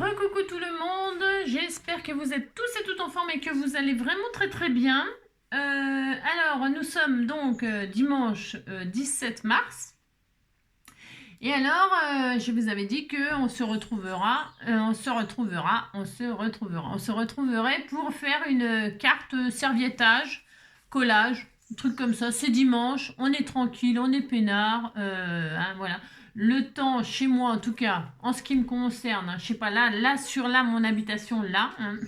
Recoucou tout le monde, j'espère que vous êtes tous et toutes en forme et que vous allez vraiment très très bien. Alors nous sommes donc dimanche 17 mars et alors je vous avais dit qu'on se retrouverait pour faire une carte serviettage, collage, un truc comme ça. C'est dimanche, on est tranquille, on est peinard, hein, voilà. Le temps chez moi, en tout cas, en ce qui me concerne, hein, je sais pas, là, mon habitation, là, hein,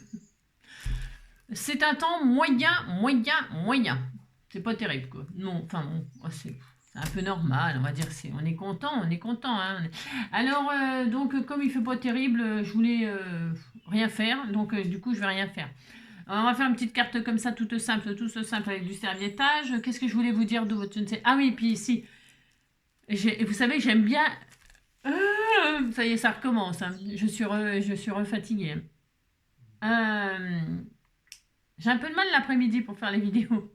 c'est un temps moyen. C'est pas terrible, quoi. Non, enfin bon, c'est un peu normal, on va dire. On est content, hein. Alors, donc, comme il fait pas terrible, je voulais rien faire, donc du coup, je vais rien faire. Alors, on va faire une petite carte comme ça, toute simple avec du serviettage. Qu'est-ce que je voulais vous dire d'autre? Je ne sais. Ah oui, puis ici, vous savez, j'aime bien. Ça y est, ça recommence, hein. Je suis refatiguée. J'ai un peu de mal l'après-midi pour faire les vidéos.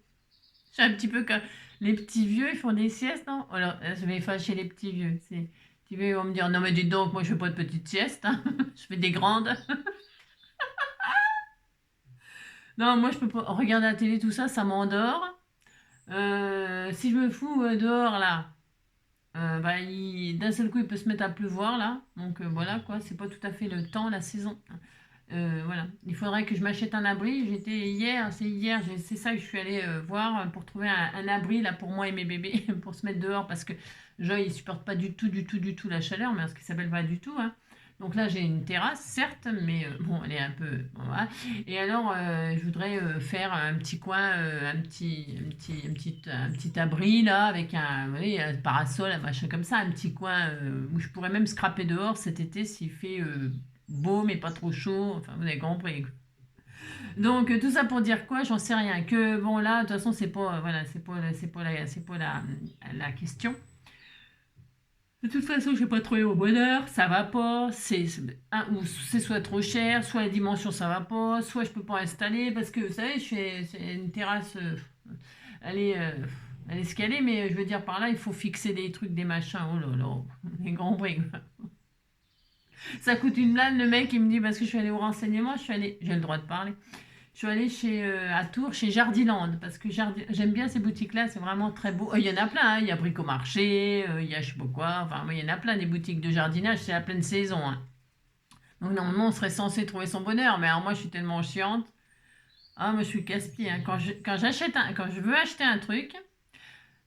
J'ai un petit peu comme les petits vieux, ils font des siestes, non? Alors, je vais fâcher les petits vieux. Les petits vieux vont me dire, non mais dis donc, moi je fais pas de petites siestes, hein. Je fais des grandes. Non, moi je peux pas regarder la télé, tout ça, ça m'endort. Si je me fous dehors là, bah, d'un seul coup il peut se mettre à pleuvoir là. Donc voilà quoi, c'est pas tout à fait le temps, la saison. Voilà, il faudrait que je m'achète un abri. C'est ça que je suis allée voir pour trouver un abri là pour moi et mes bébés pour se mettre dehors parce que Joy il supporte pas du tout la chaleur, mais ce qui s'appelle pas du tout, hein. Donc là j'ai une terrasse certes, mais bon elle est un peu voilà. Et alors je voudrais faire un petit coin, un petit abri là avec vous voyez, un parasol, un machin comme ça, un petit coin où je pourrais même scraper dehors cet été s'il fait beau mais pas trop chaud, enfin vous avez compris. Donc tout ça pour dire quoi, j'en sais rien. Que bon là, de toute façon c'est pas voilà, c'est pas la question. De toute façon, je vais pas trouver au bonheur, ça va pas. Ou c'est soit trop cher, soit les dimensions ça va pas, soit je peux pas installer parce que vous savez, c'est une terrasse, elle est, euh, elle est ce qu'elle est, mais je veux dire par là, il faut fixer des trucs, des machins. Oh là là, des grands briques. Ça coûte une blinde, le mec, il me dit, parce que je suis allée au renseignement, j'ai le droit de parler. Je suis allée à Tours, chez Jardiland, parce que j'aime bien ces boutiques-là, c'est vraiment très beau. Il y en a plein, hein, il y a Bricomarché, il y a je sais pas quoi, enfin, il y en a plein des boutiques de jardinage, c'est la pleine saison, hein. Donc normalement, on serait censé trouver son bonheur, mais alors moi, je suis tellement chiante. Ah, moi, je suis casse-pied, hein. Quand je veux acheter un truc,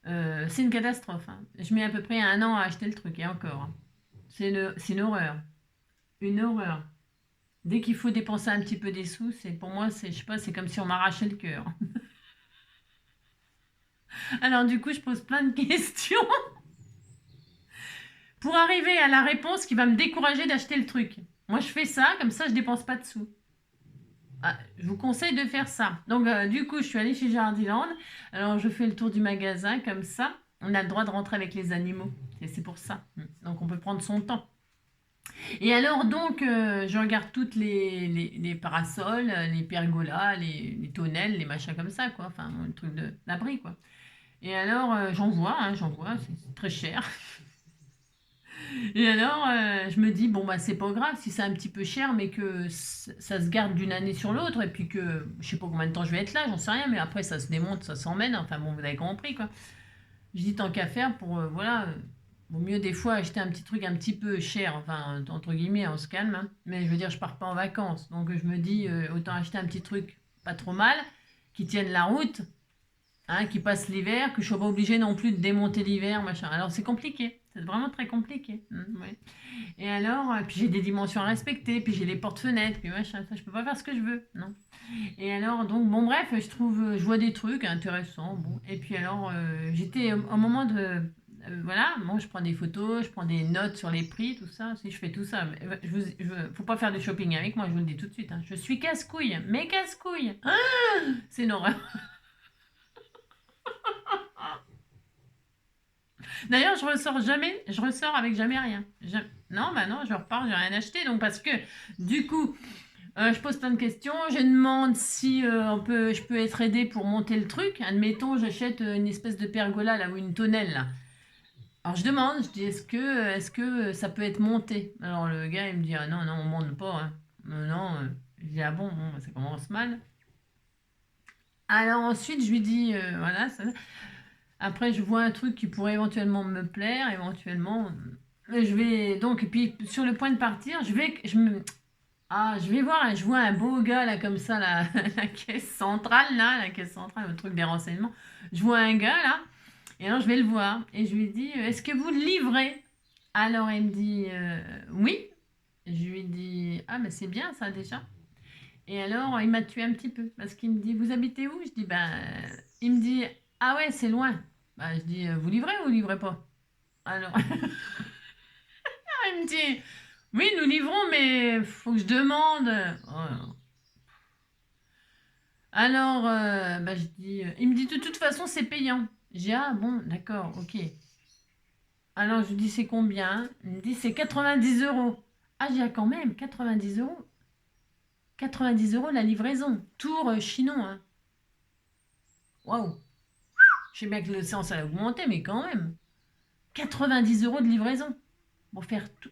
c'est une catastrophe, hein. Je mets à peu près un an à acheter le truc, et encore, hein. C'est une horreur. Une horreur. Dès qu'il faut dépenser un petit peu des sous, pour moi, je sais pas, c'est comme si on m'arrachait le cœur. Alors du coup, je pose plein de questions pour arriver à la réponse qui va me décourager d'acheter le truc. Moi, je fais ça, comme ça, je dépense pas de sous. Ah, je vous conseille de faire ça. Donc du coup, je suis allée chez Jardiland. Alors je fais le tour du magasin, comme ça. On a le droit de rentrer avec les animaux. Et c'est pour ça. Donc on peut prendre son temps. Et alors, donc, je regarde toutes les parasols, les pergolas, les tonnelles, les machins comme ça, quoi. Enfin, le truc d'abri, quoi. Et alors, j'en vois, c'est très cher. Et alors, je me dis, bon, bah, c'est pas grave si c'est un petit peu cher, mais que ça se garde d'une année sur l'autre, et puis que je sais pas combien de temps je vais être là, j'en sais rien, mais après, ça se démonte, ça s'emmène. Enfin, bon, vous avez compris, quoi. Je dis tant qu'à faire pour, voilà, vaut mieux des fois acheter un petit truc un petit peu cher, enfin, entre guillemets, on se calme, hein. Mais je veux dire, je pars pas en vacances. Donc je me dis, autant acheter un petit truc pas trop mal, qui tienne la route, hein, qui passe l'hiver, que je sois pas obligée non plus de démonter l'hiver, machin. Alors c'est compliqué. C'est vraiment très compliqué. Ouais. Et alors, puis j'ai des dimensions à respecter, puis j'ai les portes-fenêtres, puis machin, ça, je peux pas faire ce que je veux, non. Et alors, donc, bon, bref, je vois des trucs intéressants, bon. Et puis alors, j'étais au moment de, voilà, bon, je prends des photos, je prends des notes sur les prix, tout ça, si je fais tout ça, mais, faut pas faire du shopping avec moi, je vous le dis tout de suite, hein. Je suis casse-couille, mais casse-couille. Ah, c'est une horreur. D'ailleurs, je ressors avec jamais rien. Non, bah non, je repars, j'ai rien acheté, donc parce que, du coup, je pose plein de questions, je demande si je peux être aidée pour monter le truc. Admettons, j'achète une espèce de pergola là ou une tonnelle là. Alors je demande, je dis est-ce que ça peut être monté? Alors le gars il me dit ah non non on monte pas hein. Non, je dis ah bon, bon bah, ça commence mal. Alors ensuite je lui dis voilà ça. Après je vois un truc qui pourrait éventuellement me plaire, éventuellement je vais donc et puis sur le point de partir, je vais voir, je vois un beau gars là comme ça la caisse centrale là, la caisse centrale, le truc des renseignements. Je vois un gars là et alors je vais le voir et je lui dis est-ce que vous le livrez? Alors il me dit oui. Je lui dis ah mais c'est bien ça déjà. Et alors il m'a tué un petit peu parce qu'il me dit vous habitez où? Je dis ben il me dit ah ouais c'est loin. Bah, je dis vous livrez ou vous livrez pas? Alors il me dit oui nous livrons mais faut que je demande. Oh. Alors bah, je dis il me dit de toute façon c'est payant. J'ai ah bon d'accord ok. Alors je lui dis c'est combien? Il me dit c'est 90 euros. Ah j'ai ah, quand même 90 euros. 90 € la livraison. Tour Chinon. Hein. Waouh. Je sais bien que le séance a augmenté, mais quand même. 90 € de livraison. Pour faire tout.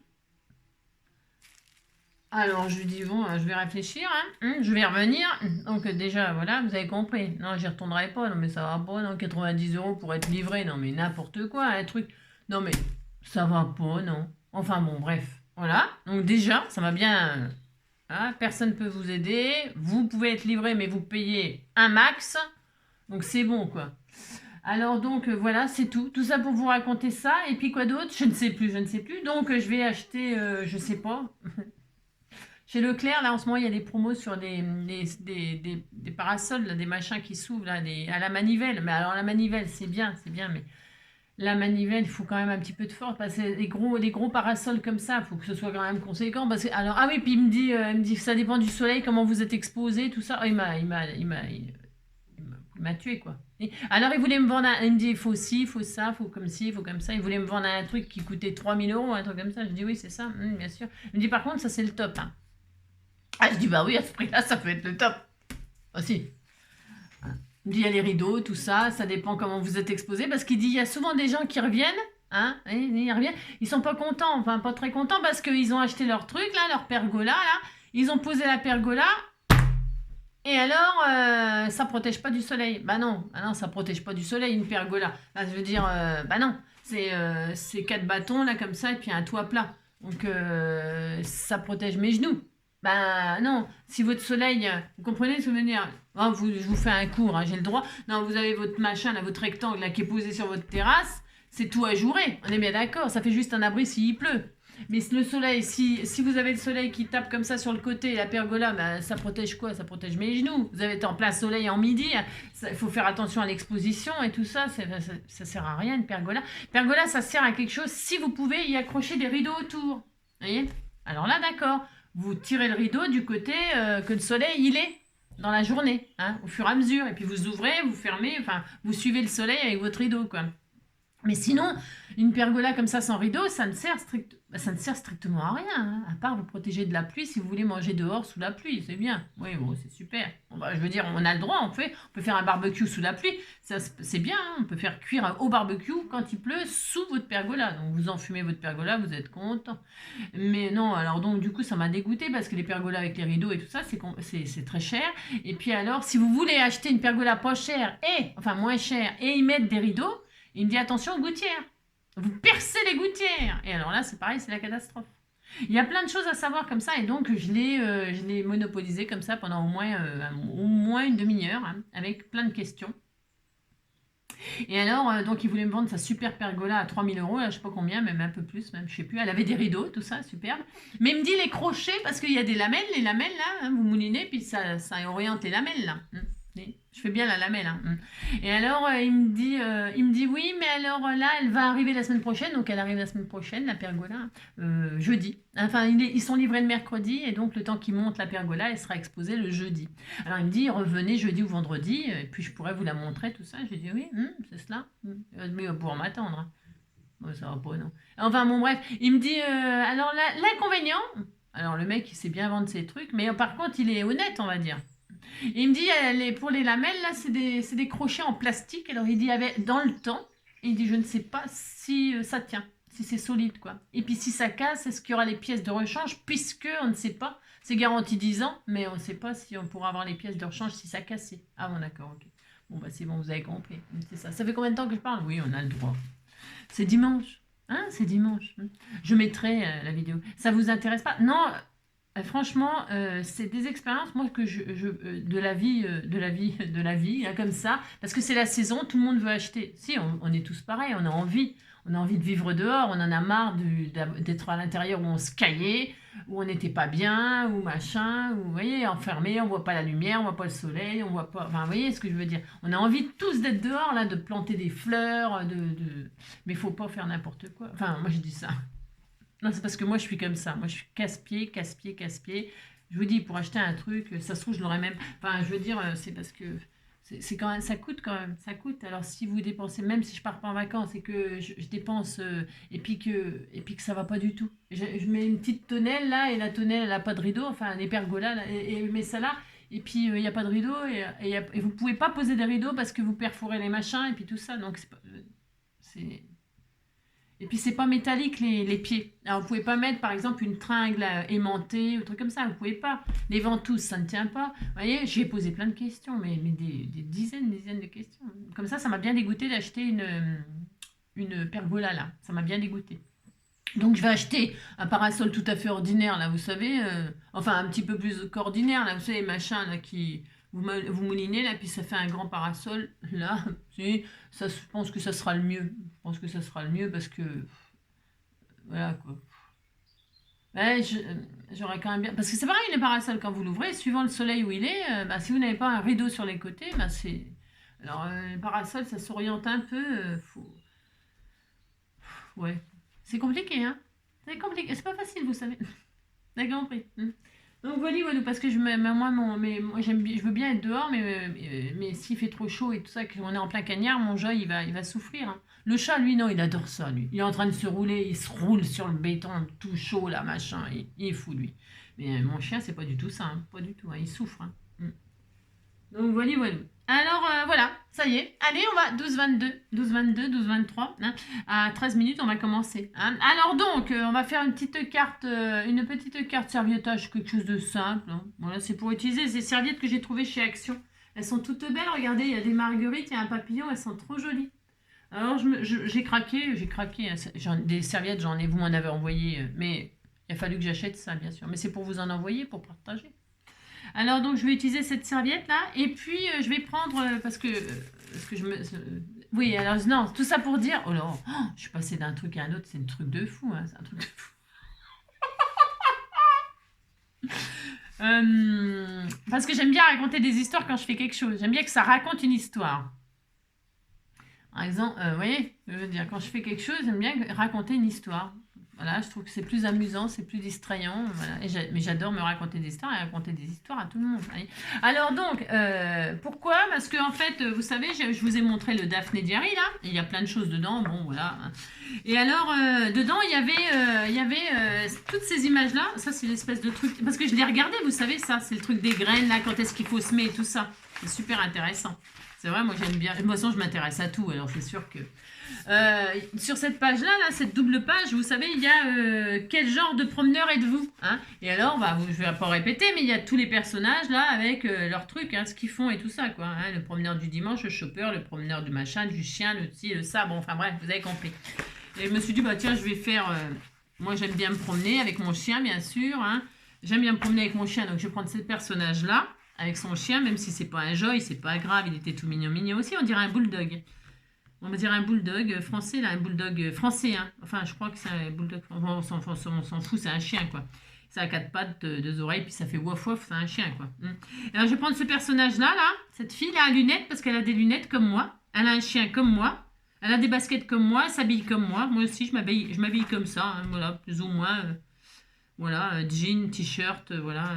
Alors je lui dis bon, je vais réfléchir, hein. Je vais revenir. Donc déjà, voilà, vous avez compris. Non, j'y retournerai pas. Non, mais ça va pas. Non, 90 € pour être livré. Non, mais n'importe quoi, un truc. Non, mais ça va pas, non. Enfin bon, bref. Voilà. Donc déjà, ça m'a bien. Hein, personne ne peut vous aider. Vous pouvez être livré, mais vous payez un max. Donc c'est bon, quoi. Alors donc voilà, c'est tout. Tout ça pour vous raconter ça. Et puis quoi d'autre? Je ne sais plus, je ne sais plus. Donc je vais acheter, je sais pas. Chez Leclerc, là en ce moment, il y a des promos sur des parasols, là, des machins qui s'ouvrent là, à la manivelle. Mais alors la manivelle, c'est bien, mais la manivelle, il faut quand même un petit peu de force parce que les gros parasols comme ça, il faut que ce soit quand même conséquent. Parce que, alors, ah oui, puis il me dit, ça dépend du soleil, comment vous êtes exposé, tout ça. Oh, il m'a tué, quoi. Alors, il voulait me vendre, il me dit, il faut ci, il faut ça, il faut comme ci, il faut comme ça. Il voulait me vendre un truc qui coûtait 3000 €, un truc comme ça. Je dis, oui, c'est ça, bien sûr. Il me dit, par contre, ça, c'est le top. Hein. Ah, je dis, bah oui, à ce prix-là, ça peut être le top. Ah, si. Il me dit, il y a les rideaux, tout ça, ça dépend comment vous êtes exposé. Parce qu'il dit, il y a souvent des gens qui reviennent, hein, ils reviennent, ils sont pas contents, enfin pas très contents parce qu'ils ont acheté leur truc, là, leur pergola, là. Ils ont posé la pergola, et alors, ça protège pas du soleil. Bah non, ça protège pas du soleil, une pergola. Là, je veux dire, bah non, c'est quatre bâtons, là, comme ça, et puis un toit plat. Donc, ça protège mes genoux. Bah non, si votre soleil, vous comprenez ce que je veux dire? Oh, je vous fais un cours, hein, j'ai le droit. Non, vous avez votre machin, là, votre rectangle là, qui est posé sur votre terrasse, c'est tout ajouré. On est bien d'accord, ça fait juste un abri s'il pleut. Mais le soleil, si vous avez le soleil qui tape comme ça sur le côté, la pergola, bah, ça protège quoi? Ça protège mes genoux. Vous avez été en plein soleil en midi, il faut faire attention à l'exposition et tout ça, ça sert à rien une pergola. Pergola, ça sert à quelque chose si vous pouvez y accrocher des rideaux autour. Vous voyez? Alors là, d'accord. Vous tirez le rideau du côté que le soleil il est dans la journée, hein, au fur et à mesure. Et puis vous ouvrez, vous fermez, enfin, vous suivez le soleil avec votre rideau, quoi. Mais sinon, une pergola comme ça sans rideau, ça ne sert, ça ne sert strictement à rien, hein, à part vous protéger de la pluie si vous voulez manger dehors sous la pluie, c'est bien. Oui, bon, c'est super. Bon, bah, je veux dire, on a le droit, on peut faire un barbecue sous la pluie, c'est bien, hein, on peut faire cuire au barbecue quand il pleut sous votre pergola. Donc vous enfumez votre pergola, vous êtes content. Mais non, alors donc du coup ça m'a dégoûté parce que les pergolas avec les rideaux et tout ça, c'est très cher. Et puis alors, si vous voulez acheter une pergola pas chère enfin moins chère, et y mettre des rideaux, il me dit attention aux gouttières. Vous percez les gouttières. Et alors là, c'est pareil, c'est la catastrophe. Il y a plein de choses à savoir comme ça, et donc je l'ai monopolisé comme ça pendant au moins une demi-heure, hein, avec plein de questions. Et alors, donc il voulait me vendre sa super pergola à 3000 €, là, je sais pas combien, même un peu plus, même je sais plus. Elle avait des rideaux, tout ça, superbe. Mais il me dit les crochets, parce qu'il y a des lamelles, les lamelles là, hein, vous moulinez, puis ça oriente les lamelles là. Je fais bien la lamelle. Hein. Et alors, il me dit oui, mais alors là, elle va arriver la semaine prochaine. Donc, elle arrive la semaine prochaine, la pergola, jeudi. Enfin, ils sont livrés le mercredi. Et donc, le temps qu'ils montent la pergola, elle sera exposée le jeudi. Alors, il me dit revenez jeudi ou vendredi. Et puis, je pourrais vous la montrer, tout ça. Je lui dis oui, c'est cela. Mais il va pouvoir m'attendre. Hein. Bon, ça va pas, non. Enfin, bon, bref. Il me dit alors, l'inconvénient. Alors, le mec, il sait bien vendre ses trucs. Mais par contre, il est honnête, on va dire. Il me dit, pour les lamelles, là, c'est des crochets en plastique. Alors, il dit, dans le temps, Et il dit, je ne sais pas si ça tient, si c'est solide, quoi. Et puis si ça casse, est-ce qu'il y aura les pièces de rechange, puisque on ne sait pas. C'est garanti 10 ans, mais on ne sait pas si on pourra avoir les pièces de rechange si ça cassait. Ah bon, d'accord, ok. Bon, bah c'est bon, vous avez compris. C'est ça. Ça fait combien de temps que je parle? Oui, on a le droit. C'est dimanche. Hein, c'est dimanche. Je mettrai la vidéo. Ça vous intéresse pas? Non, franchement, c'est des expériences, moi, que de la vie, de la vie, hein, comme ça, parce que c'est la saison, tout le monde veut acheter. Si, on est tous pareils, on a envie de vivre dehors, on en a marre d'être à l'intérieur où on se caillait, où on n'était pas bien, ou machin, où, vous voyez, enfermé, on voit pas la lumière, on voit pas le soleil, on voit pas, enfin, vous voyez ce que je veux dire. On a envie tous d'être dehors, là, de planter des fleurs, mais il faut pas faire n'importe quoi. Enfin, moi, je dis ça. Non, c'est parce que moi, je suis comme ça. Moi, je suis casse-pied, casse-pied, casse-pied. Je vous dis, pour acheter un truc, ça se trouve, je l'aurais même. Enfin, je veux dire, c'est parce que c'est quand même, ça coûte quand même. Ça coûte. Alors, si vous dépensez, même si je pars pas en vacances et que je dépense et puis que ça va pas du tout. Je mets une petite tonnelle là et la tonnelle, elle a pas de rideau. Enfin, les pergolas, là, et je mets ça là. Et puis, il n'y a pas de rideau et vous pouvez pas poser des rideaux parce que vous perforez les machins et puis tout ça. Donc, c'est et puis c'est pas métallique les pieds. Alors vous pouvez pas mettre par exemple une tringle aimantée ou truc comme ça, vous pouvez pas. Les ventouses, ça ne tient pas. Vous voyez, j'ai posé plein de questions, mais des dizaines de questions. Comme ça m'a bien dégoûté d'acheter une pergola là. Ça m'a bien dégoûté. Donc je vais acheter un parasol tout à fait ordinaire là, vous savez, enfin un petit peu plus qu'ordinaire là, vous savez, machin là qui vous moulinez là, puis ça fait un grand parasol là. Ça, je pense que ça sera le mieux. Je pense que ça sera le mieux parce que voilà quoi. Ouais, j'aurais quand même bien. Parce que c'est pareil, les parasols, quand vous l'ouvrez, suivant le soleil où il est, bah, si vous n'avez pas un rideau sur les côtés, bah, c'est. Alors, le parasol, ça s'oriente un peu. Ouais. C'est compliqué, hein? C'est compliqué. C'est pas facile, vous savez. Vous avez compris. Donc voilà, parce que moi je veux bien être dehors, mais s'il fait trop chaud et tout ça, qu'on est en plein cagnard, mon chat il va souffrir, hein. Le chat, lui, non, il adore ça, lui. Il est en train de se rouler, il se roule sur le béton tout chaud, là, machin, il est fou, lui. Mais mon chien, c'est pas du tout ça, hein, pas du tout, hein, il souffre, hein. Donc voilà. Alors voilà, ça y est. Allez, on va 12-22, 12-23. Hein. À 13 minutes, on va commencer. Hein. Alors donc, on va faire une petite carte serviettage, quelque chose de simple. Hein. Voilà, c'est pour utiliser ces serviettes que j'ai trouvées chez Action. Elles sont toutes belles, regardez, il y a des marguerites, il y a un papillon, elles sont trop jolies. Alors j'ai craqué. Des serviettes, vous m'en avez envoyé, mais il a fallu que j'achète ça, bien sûr. Mais c'est pour vous en envoyer, pour partager. Alors donc je vais utiliser cette serviette là et puis je vais prendre parce que oui, alors non, tout ça pour dire oh là, je suis passée d'un truc à un autre, c'est un truc de fou, hein, c'est un truc de fou. Parce que j'aime bien raconter des histoires quand je fais quelque chose. J'aime bien que ça raconte une histoire. Par exemple, vous voyez, je veux dire, quand je fais quelque chose, j'aime bien raconter une histoire. Voilà, je trouve que c'est plus amusant, c'est plus distrayant. Voilà. Mais j'adore me raconter des histoires et raconter des histoires à tout le monde. Voyez. Alors donc, pourquoi? Parce que en fait, vous savez, je vous ai montré le Daphné Diary là. Il y a plein de choses dedans. Bon, voilà. Et alors, dedans, il y avait toutes ces images-là. Ça, c'est l'espèce de truc. Parce que je l'ai regardé, vous savez, ça, c'est le truc des graines là, quand est-ce qu'il faut semer et tout ça. C'est super intéressant. C'est vrai, moi j'aime bien. De toute façon, je m'intéresse à tout, alors c'est sûr que. Sur cette page-là, cette double page, vous savez, il y a quel genre de promeneur êtes-vous, hein? Et alors, je vais pas répéter, mais il y a tous les personnages là avec leurs trucs, hein, ce qu'ils font et tout ça, quoi. Hein, le promeneur du dimanche, le chopper, le promeneur du machin, du chien, le ci, le ça. Bon, enfin bref, vous avez compris. Et je me suis dit, bah tiens, je vais faire. Moi, j'aime bien me promener avec mon chien, bien sûr. Hein. J'aime bien me promener avec mon chien, donc je vais prendre ce personnage-là. Avec son chien, même si c'est pas un joy, c'est pas grave, il était tout mignon aussi, on dirait un bulldog. On va dire un bulldog français, là, un bulldog français, hein. Enfin, je crois que c'est un bulldog, on s'en fout, c'est un chien, quoi. Ça a 4 pattes, 2 oreilles, puis ça fait wouf wouf, c'est un chien, quoi. Alors, je vais prendre ce personnage-là, là, cette fille, là, à lunettes, parce qu'elle a des lunettes comme moi, elle a un chien comme moi, elle a des baskets comme moi, elle s'habille comme moi aussi, je m'habille comme ça, hein, voilà, plus ou moins... Voilà, jean, t-shirt, voilà,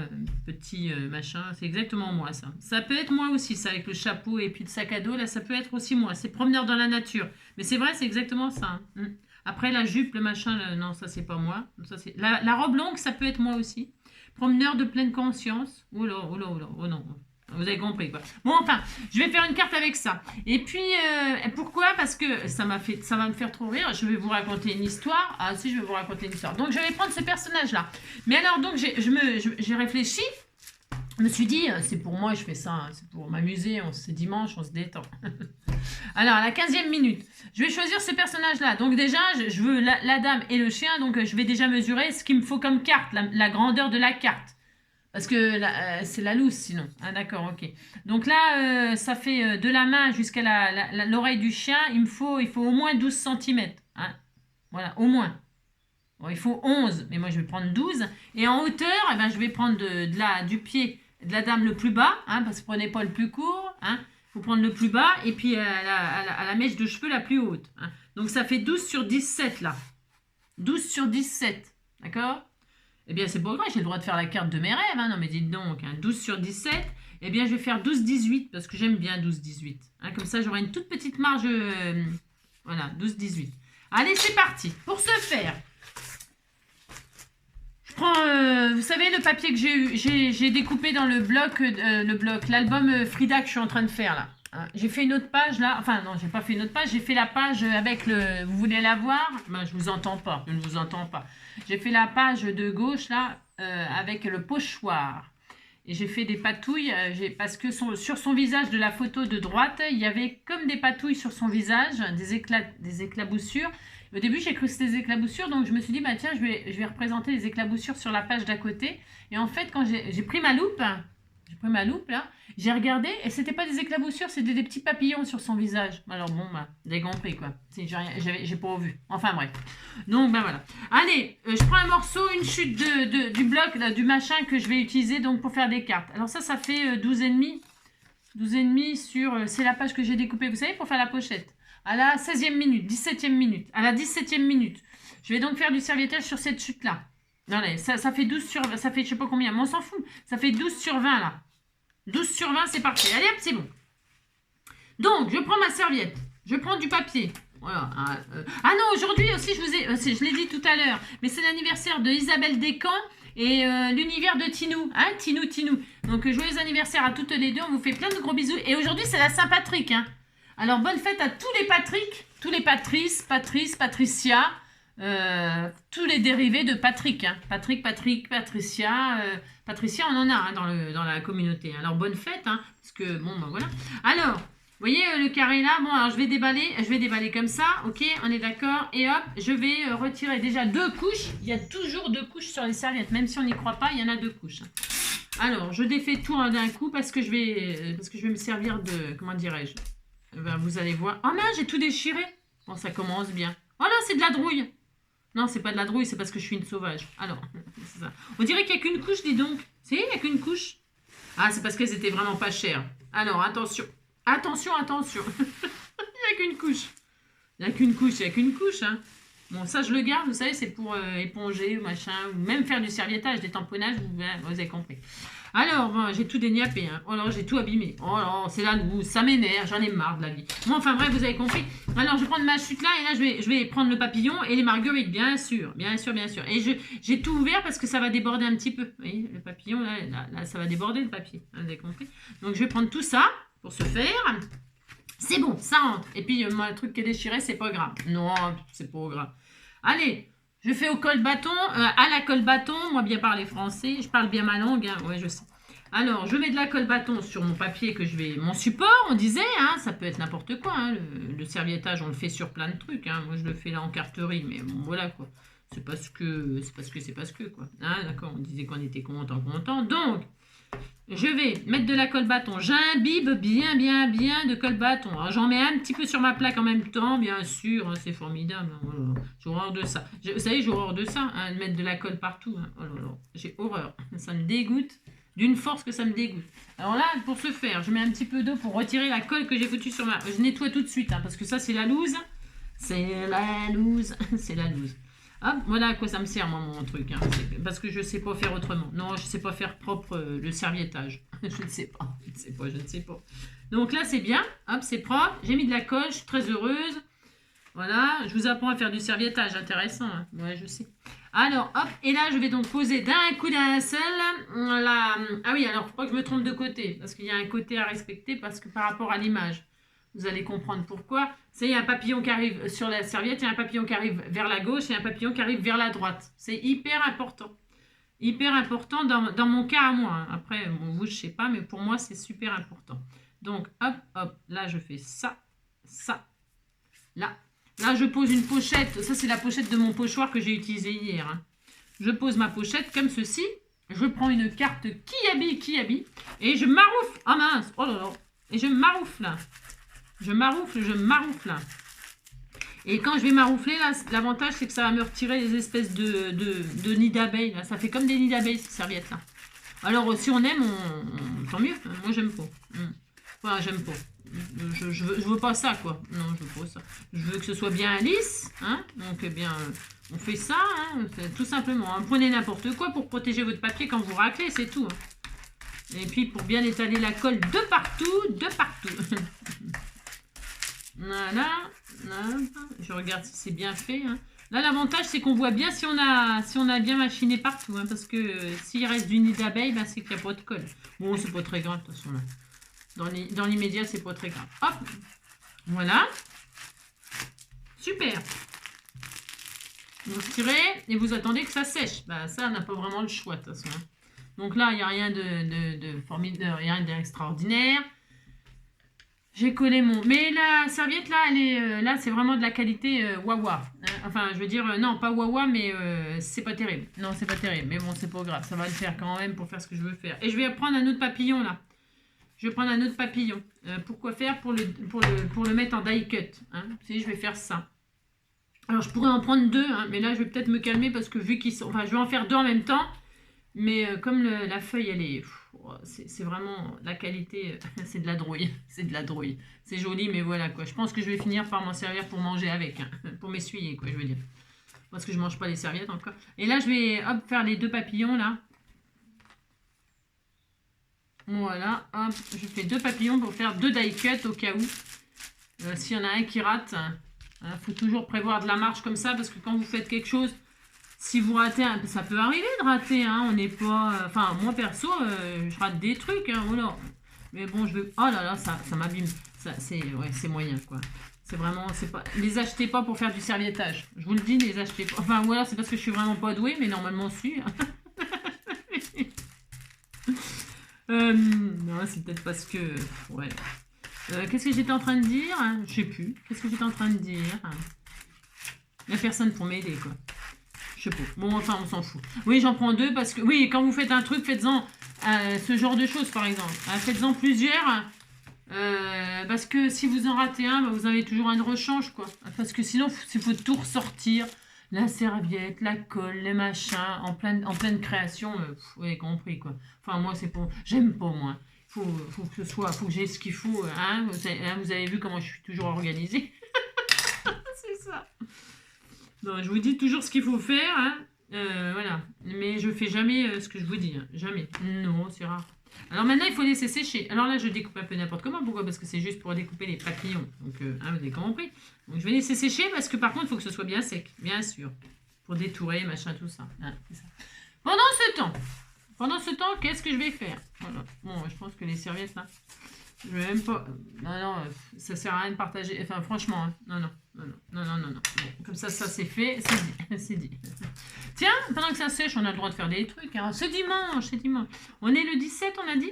petit machin, c'est exactement moi ça. Ça peut être moi aussi, ça, avec le chapeau et puis le sac à dos, là, ça peut être aussi moi. C'est promeneur dans la nature. Mais c'est vrai, c'est exactement ça. Hein. Après, la jupe, le machin, non, ça, c'est pas moi. Ça, c'est... La robe longue, ça peut être moi aussi. Promeneur de pleine conscience. Oh là, oh là, oh là, oh non. Vous avez compris, quoi. Bon, enfin, je vais faire une carte avec ça. Et puis, pourquoi? Parce que ça va me faire trop rire. Je vais vous raconter une histoire. Ah si, je vais vous raconter une histoire. Donc, je vais prendre ce personnage-là. Mais alors, donc, j'ai réfléchi. Je me suis dit, c'est pour moi, je fais ça. Hein, c'est pour m'amuser. C'est dimanche, on se détend. Alors, à la 15e minute, je vais choisir ce personnage-là. Donc, déjà, je veux la dame et le chien. Donc, je vais déjà mesurer ce qu'il me faut comme carte, la grandeur de la carte. Parce que c'est la loose sinon. Ah d'accord, ok. Donc là, ça fait de la main jusqu'à l'oreille du chien, il faut au moins 12 cm. Hein. Voilà, au moins. Bon, il faut 11, mais moi je vais prendre 12. Et en hauteur, eh ben, je vais prendre du pied de la dame le plus bas, hein, parce que prenez pas le plus court. Hein. Il faut prendre le plus bas, et puis à la mèche de cheveux la plus haute. Hein. Donc ça fait 12 sur 17 là. 12 sur 17, d'accord? Eh bien, c'est pas grave, j'ai le droit de faire la carte de mes rêves. Hein. Non, mais dites donc, hein, 12 sur 17. Eh bien, je vais faire 12-18 parce que j'aime bien 12-18. Hein, comme ça, j'aurai une toute petite marge. Voilà, 12-18. Allez, c'est parti. Pour ce faire, je prends, vous savez, le papier que j'ai découpé dans l'album Frida que je suis en train de faire là. Hein, j'ai fait une autre page là. Enfin, non, j'ai pas fait une autre page. J'ai fait la page avec le. Vous voulez la voir? Ben, je vous entends pas. Je ne vous entends pas. J'ai fait la page de gauche là avec le pochoir. Et j'ai fait des patouilles parce que sur son visage de la photo de droite, il y avait comme des patouilles sur son visage, des éclaboussures. Au début, j'ai cru que c'était des éclaboussures, donc je me suis dit, bah tiens, je vais représenter les éclaboussures sur la page d'à côté. Et en fait, quand j'ai pris ma loupe, là, j'ai regardé, et c'était pas des éclaboussures, c'était des petits papillons sur son visage. Alors bon, bah, des compris quoi. J'ai pas vu. Enfin bref. Donc ben voilà. Allez, je prends un morceau, une chute du bloc, là, du machin que je vais utiliser donc pour faire des cartes. Alors ça fait 12,5. 12,5 sur... c'est la page que j'ai découpée, vous savez, pour faire la pochette. À la 16e minute, 17e minute, à la 17e minute. Je vais donc faire du serviettage sur cette chute-là. Allez, ça fait 12 sur... Ça fait je sais pas combien, mais on s'en fout. Ça fait 12 sur 20 là. 12 sur 20, c'est parti. Allez hop, c'est bon. Donc, je prends ma serviette. Je prends du papier. Voilà. Ah non, aujourd'hui aussi, je l'ai dit tout à l'heure, mais c'est l'anniversaire de Isabelle Descamps et l'univers de Tinou. Hein, Tinou. Donc, joyeux anniversaire à toutes les deux. On vous fait plein de gros bisous. Et aujourd'hui, c'est la Saint-Patrick. Hein. Alors, bonne fête à tous les Patrick, tous les Patrice, Patricia, tous les dérivés de Patrick. Hein. Patrick, Patricia. Patricia, on en a hein, dans la communauté. Alors, bonne fête. Hein, parce que, bon, ben voilà. Alors... Vous voyez le carré là? Bon, alors je vais déballer comme ça, ok? On est d'accord? Et hop, je vais retirer déjà 2 couches. Il y a toujours 2 couches sur les serviettes, même si on n'y croit pas, il y en a 2 couches. Alors, je défais tout d'un coup parce que je vais me servir de, comment dirais-je? Ben, vous allez voir. Oh mince, j'ai tout déchiré. Bon, ça commence bien. Oh là, c'est de la drouille. Non, c'est pas de la drouille, c'est parce que je suis une sauvage. Alors, c'est ça. On dirait qu'il n'y a qu'une couche, dis donc. Si, il n'y a qu'une couche. Ah, c'est parce qu'elles étaient vraiment pas chères. Alors, attention. Attention. Il n'y a qu'une couche. Il n'y a qu'une couche. Hein. Bon, ça, je le garde, vous savez, c'est pour éponger, machin, ou même faire du serviettage, des tamponnages, vous avez compris. Alors, bon, j'ai tout déniapé. Hein. Oh là, j'ai tout abîmé. Oh là, c'est la loose, ça m'énerve, j'en ai marre de la vie. Bon, enfin bref, vous avez compris. Alors, je vais prendre ma chute là, et là, je vais prendre le papillon et les marguerites, bien sûr. Et j'ai tout ouvert parce que ça va déborder un petit peu. Vous voyez, le papillon, là, ça va déborder le papier. Hein, vous avez compris. Donc, je vais prendre tout ça. Pour ce faire, c'est bon, ça rentre. Et puis, le truc qui est déchiré, c'est pas grave. Non, c'est pas grave. Allez, je fais au col-bâton, à la col-bâton. Moi, bien parler français, je parle bien ma langue. Hein. Ouais, je sais. Alors, je mets de la colle-bâton sur mon papier que je vais... Mon support, on disait, hein, ça peut être n'importe quoi. Hein. Le serviettage, on le fait sur plein de trucs. Hein. Moi, je le fais là en carterie, mais bon, voilà, quoi. C'est parce que, quoi. Hein, d'accord, on disait qu'on était content. Donc... Je vais mettre de la colle bâton. J'imbibe bien de colle bâton. Alors j'en mets un petit peu sur ma plaque en même temps, bien sûr. Hein, c'est formidable. Hein, j'ai horreur de ça. Vous savez, j'ai horreur de ça, hein, de mettre de la colle partout. Hein. Oh là là, j'ai horreur. Ça me dégoûte. D'une force que ça me dégoûte. Alors là, pour ce faire, je mets un petit peu d'eau pour retirer la colle que j'ai foutue sur ma... Je nettoie tout de suite, hein, parce que ça, c'est la loose. C'est la loose. Hop, voilà à quoi ça me sert, moi, mon truc. Hein. Parce que je ne sais pas faire autrement. Non, je ne sais pas faire propre le serviettage. Je ne sais pas. Donc là, c'est bien. Hop, c'est propre. J'ai mis de la colle. Je suis très heureuse. Voilà. Je vous apprends à faire du serviettage. Intéressant. Hein. Ouais, je sais. Alors, hop, et là, je vais donc poser d'un coup d'un seul la... Ah oui, alors, faut pas que je me trompe de côté, parce qu'il y a un côté à respecter, parce que par rapport à l'image, vous allez comprendre pourquoi. C'est, il y a un papillon qui arrive sur la serviette, il y a un papillon qui arrive vers la gauche, et un papillon qui arrive vers la droite. C'est hyper important. Hyper important dans mon cas à moi. Hein. Après, bon, vous, je sais pas, mais pour moi, c'est super important. Donc, hop, hop, là, je fais ça, ça, là. Là, je pose une pochette. Ça, c'est la pochette de mon pochoir que j'ai utilisé hier. Hein. Je pose ma pochette comme ceci. Je prends une carte Kiabi, et je maroufle. Ah mince, oh là là. Et je maroufle. Je maroufle. Et quand je vais maroufler, là, l'avantage, c'est que ça va me retirer les espèces de nids d'abeilles. Ça fait comme des nids d'abeilles, ces serviettes-là. Alors, si on aime, tant mieux. Moi, j'aime pas. Enfin, j'aime pas. Je veux pas ça, quoi. Non, je veux pas ça. Je veux que ce soit bien lisse. Hein. Donc, eh bien, on fait ça, hein, tout simplement. Hein. Prenez n'importe quoi pour protéger votre papier quand vous raclez, c'est tout. Hein. Et puis, pour bien étaler la colle de partout. Voilà. Je regarde si c'est bien fait. Hein. Là, l'avantage, c'est qu'on voit bien si on a bien machiné partout. Hein, parce que s'il reste du nid d'abeille, ben, c'est qu'il n'y a pas de colle. Bon, c'est pas très grave, de toute façon. Là. Dans l'immédiat, c'est pas très grave. Hop, voilà. Super. Vous tirez et vous attendez que ça sèche. Bah, ça, on n'a pas vraiment le choix, de toute façon. Hein. Donc là, il n'y a rien de formidable, rien d'extraordinaire. J'ai collé mon... Mais la serviette, là, elle est... là, c'est vraiment de la qualité Wawa. Hein. Enfin, je veux dire, non, pas Wawa, mais c'est pas terrible. Non, c'est pas terrible. Mais bon, c'est pas grave. Ça va le faire quand même pour faire ce que je veux faire. Et je vais prendre un autre papillon, là. Je vais prendre un autre papillon. Pourquoi faire pour le mettre en die cut. Hein. Si, je vais faire ça. Alors, je pourrais en prendre deux, hein, mais là, je vais peut-être me calmer parce que vu qu'ils sont... Enfin, je vais en faire deux en même temps. Mais comme la feuille, elle est... C'est vraiment la qualité... c'est de la drouille. C'est de la drouille. C'est joli, mais voilà, quoi. Je pense que je vais finir par m'en servir pour manger avec. Hein, pour m'essuyer, quoi, je veux dire. Parce que je mange pas les serviettes encore. Et là, je vais, hop, faire les deux papillons, là. Voilà, hop, je fais deux papillons pour faire deux die cut au cas où. S'il y en a un qui rate, faut toujours prévoir de la marge comme ça parce que quand vous faites quelque chose, si vous ratez, ça peut arriver de rater, hein, on n'est pas... Enfin, moi perso, je rate des trucs, hein, voilà. Mais bon, je veux... Oh là là, ça m'abîme. C'est moyen, quoi. C'est vraiment... pas. Les achetez pas pour faire du serviettage. Je vous le dis, les achetez pas. Enfin, voilà, c'est parce que je suis vraiment pas douée, mais normalement, si. Non, c'est peut-être parce que... Ouais. Qu'est-ce que j'étais en train de dire? Je sais plus. Qu'est-ce que j'étais en train de dire? Il n'y a personne pour m'aider, quoi. Je sais pas. Bon, enfin, on s'en fout. Oui, j'en prends deux parce que... Oui, quand vous faites un truc, faites-en ce genre de choses, par exemple. Faites-en plusieurs. Parce que si vous en ratez un, bah, vous avez toujours un de rechange, quoi. Parce que sinon, il faut tout ressortir. La serviette, la colle, les machins, en pleine création, vous avez compris, quoi. Enfin, moi, c'est pour... J'aime pas, moi. Faut que ce soit... Faut que j'ai ce qu'il faut, hein. Vous avez vu comment je suis toujours organisée. C'est ça. Non, je vous dis toujours ce qu'il faut faire, hein. Voilà. Mais je fais jamais ce que je vous dis, hein. Jamais. Non, c'est rare. Alors maintenant, il faut laisser sécher. Alors là, je découpe un peu n'importe comment. Pourquoi? Parce que c'est juste pour découper les papillons. Donc, hein, vous avez compris. Donc, je vais laisser sécher parce que par contre, il faut que ce soit bien sec. Bien sûr. Pour détourer, machin, tout ça. Hein, c'est ça. Pendant ce temps, qu'est-ce que je vais faire? Voilà. Bon, je pense que les serviettes, là, je vais même pas... Non, ça sert à rien de partager. Enfin, franchement, hein. Non. Bon, comme ça c'est fait, c'est dit. Tiens, pendant que ça sèche, on a le droit de faire des trucs. Hein. C'est dimanche. On est le 17, on a dit.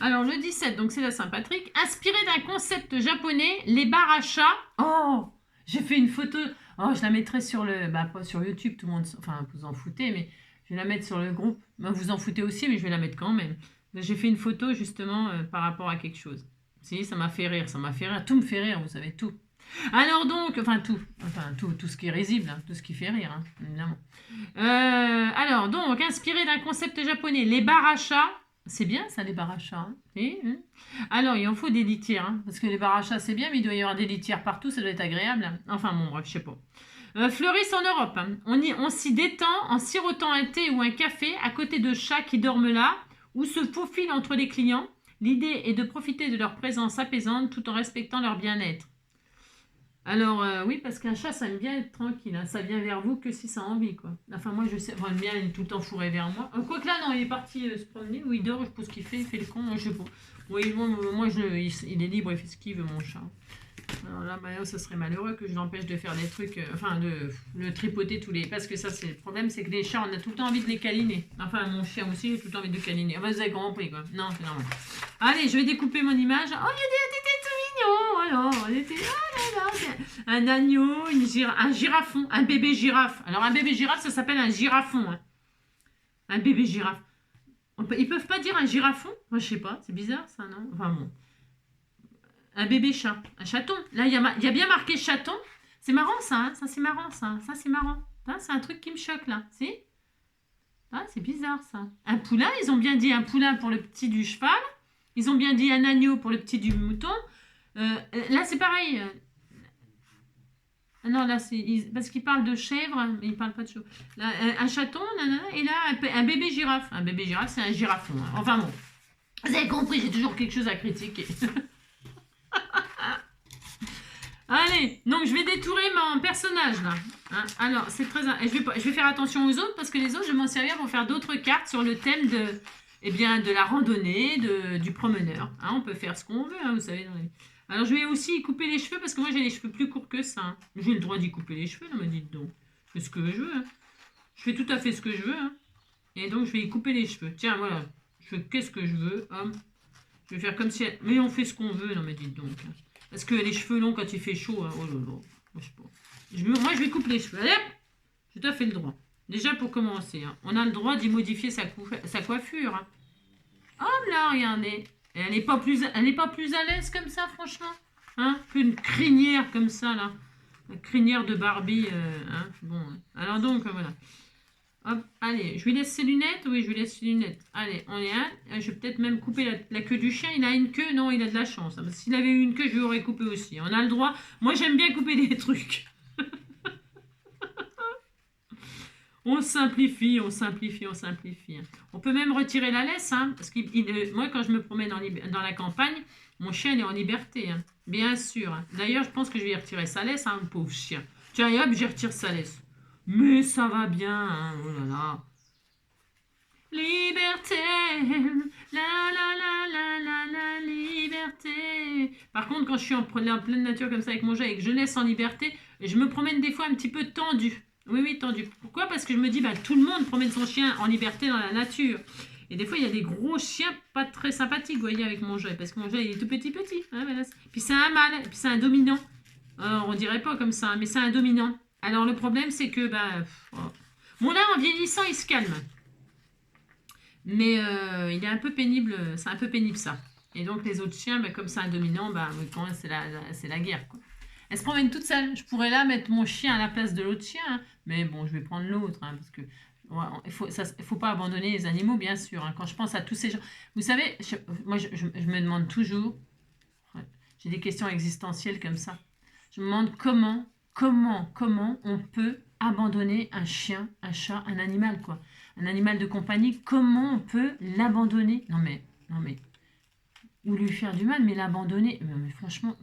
Alors, le 17, donc c'est la Saint-Patrick. Inspiré d'un concept japonais, les baracha. Oh, j'ai fait une photo. Oh, je la mettrai sur le... Bah, pas sur YouTube, tout le monde... Enfin, vous en foutez, mais je vais la mettre sur le groupe. Bah, vous en foutez aussi, mais je vais la mettre quand même. J'ai fait une photo, justement, par rapport à quelque chose. Si, ça m'a fait rire. Tout me fait rire, vous savez, tout. Alors donc, tout ce qui est risible, hein, tout ce qui fait rire, hein, évidemment. Alors donc, inspiré d'un concept japonais, les barachas, c'est bien ça les barachas. Hein, alors il en faut des litières, hein, parce que les barachas c'est bien, mais il doit y avoir des litières partout, ça doit être agréable. Hein. Enfin bon, bref, je sais pas. Fleurissent en Europe. Hein. On s'y détend en sirotant un thé ou un café à côté de chats qui dorment là, ou se faufilent entre les clients. L'idée est de profiter de leur présence apaisante tout en respectant leur bien-être. Alors, oui, parce qu'un chat, ça aime bien être tranquille, hein. Ça vient vers vous que si ça a envie, quoi. Enfin, moi, je sais, enfin, le mien, il est tout le temps fourré vers moi. Quoique là, non, il est parti se promener, ou il dort, je sais pas ce qu'il fait, il fait le con, moi, je sais pas. Oui, moi, il est libre, il fait ce qu'il veut, mon chat. Alors là, bah, ça serait malheureux que je l'empêche de faire des trucs, enfin, de le tripoter tous les... Parce que ça, c'est le problème, c'est que les chats, on a tout le temps envie de les câliner. Enfin, mon chien aussi, j'ai tout le temps envie de le câliner. Ah, bah, vous avez compris, quoi. Non, c'est normal. Allez, je vais découper mon image. Oh, il y a des têtes tout mignons, alors, on était... Ah là là, un agneau, un girafon, un bébé girafe. Alors, un bébé girafe, ça s'appelle un girafon, hein. Un bébé girafe. Ils peuvent pas dire un girafon? Moi, je sais pas, c'est bizarre, ça, non? Enfin, bon. Un bébé chat, un chaton. Là, il y a bien marqué chaton. C'est marrant ça, hein, ça c'est marrant ça. Ça c'est marrant. C'est un truc qui me choque là. Si. C'est bizarre ça. Un poulain, ils ont bien dit un poulain pour le petit du cheval. Ils ont bien dit un agneau pour le petit du mouton. Là c'est pareil. Non, là c'est parce qu'ils parlent de chèvre, mais ils parlent pas de chèvre. Là, un chaton, nanana, et là un bébé girafe. Un bébé girafe, c'est un girafon, hein. Enfin bon. Vous avez compris, j'ai toujours quelque chose à critiquer. Allez, donc je vais détourer mon personnage là. Hein, alors, c'est très... Je vais faire attention aux autres parce que les autres, je vais m'en servir pour faire d'autres cartes sur le thème de, eh bien, de la randonnée, du promeneur. Hein, on peut faire ce qu'on veut, hein, vous savez. Alors, je vais aussi y couper les cheveux parce que moi, j'ai les cheveux plus courts que ça. Hein. J'ai le droit d'y couper les cheveux, non, mais dites donc. Je fais ce que je veux. Hein. Je fais tout à fait ce que je veux. Hein. Et donc, je vais y couper les cheveux. Tiens, voilà. Je fais qu'est-ce que je veux. Hop. Je vais faire comme si... Mais on fait ce qu'on veut, non, mais dites donc. Hein. Parce que les cheveux longs, quand il fait chaud, hein, oh là là, moi je sais pas. Moi, je vais couper les cheveux. Allez, j'ai tout à fait le droit. Déjà, pour commencer, hein, on a le droit d'y modifier sa coiffure. Hein. Oh là, regardez. Et elle n'est pas plus à l'aise comme ça, franchement. Hein, qu'une crinière comme ça, là. La crinière de Barbie. Hein. Bon, alors donc, voilà. Hop, allez, je lui laisse ses lunettes. Oui, je lui laisse ses lunettes. Allez, on est un. Je vais peut-être même couper la queue du chien. Il a une queue. Non, il a de la chance. S'il avait eu une queue, je lui aurais coupé aussi. On a le droit. Moi, j'aime bien couper des trucs. On simplifie, on simplifie, on simplifie. On peut même retirer la laisse. Hein, parce que moi, quand je me promène dans la campagne, mon chien il est en liberté. Hein, bien sûr. Hein. D'ailleurs, je pense que je vais retirer sa laisse, hein, pauvre chien. Tiens, et hop, je retire sa laisse. Mais ça va bien, hein, oh là là. Liberté, la la la la la la liberté. Par contre, quand je suis en pleine nature comme ça avec mon chat et que je laisse en liberté, je me promène des fois un petit peu tendu. Oui, oui, tendu. Pourquoi? Parce que je me dis, bah, tout le monde promène son chien en liberté dans la nature. Et des fois, il y a des gros chiens pas très sympathiques, vous voyez, avec mon chat. Parce que mon chat, il est tout petit, petit. Hein, voilà. Puis c'est un mâle, puis c'est un dominant. Alors, on dirait pas comme ça, mais c'est un dominant. Alors, le problème, c'est que, bah... Bon, là, en vieillissant, il se calme. Mais il est un peu pénible, c'est un peu pénible ça. Et donc les autres chiens, bah, comme c'est un dominant, bah, quand même, c'est la guerre. Quoi. Elle se promène toute seule. Je pourrais là mettre mon chien à la place de l'autre chien, hein. Mais bon, je vais prendre l'autre, hein, parce que ouais, il faut pas abandonner les animaux, bien sûr. Hein. Quand je pense à tous ces gens, vous savez, moi je me demande toujours, ouais, j'ai des questions existentielles comme ça. Je me demande comment on peut abandonner un chien, un chat, un animal, quoi. Un animal de compagnie, comment on peut l'abandonner? Non mais, ou lui faire du mal, mais l'abandonner, mais franchement,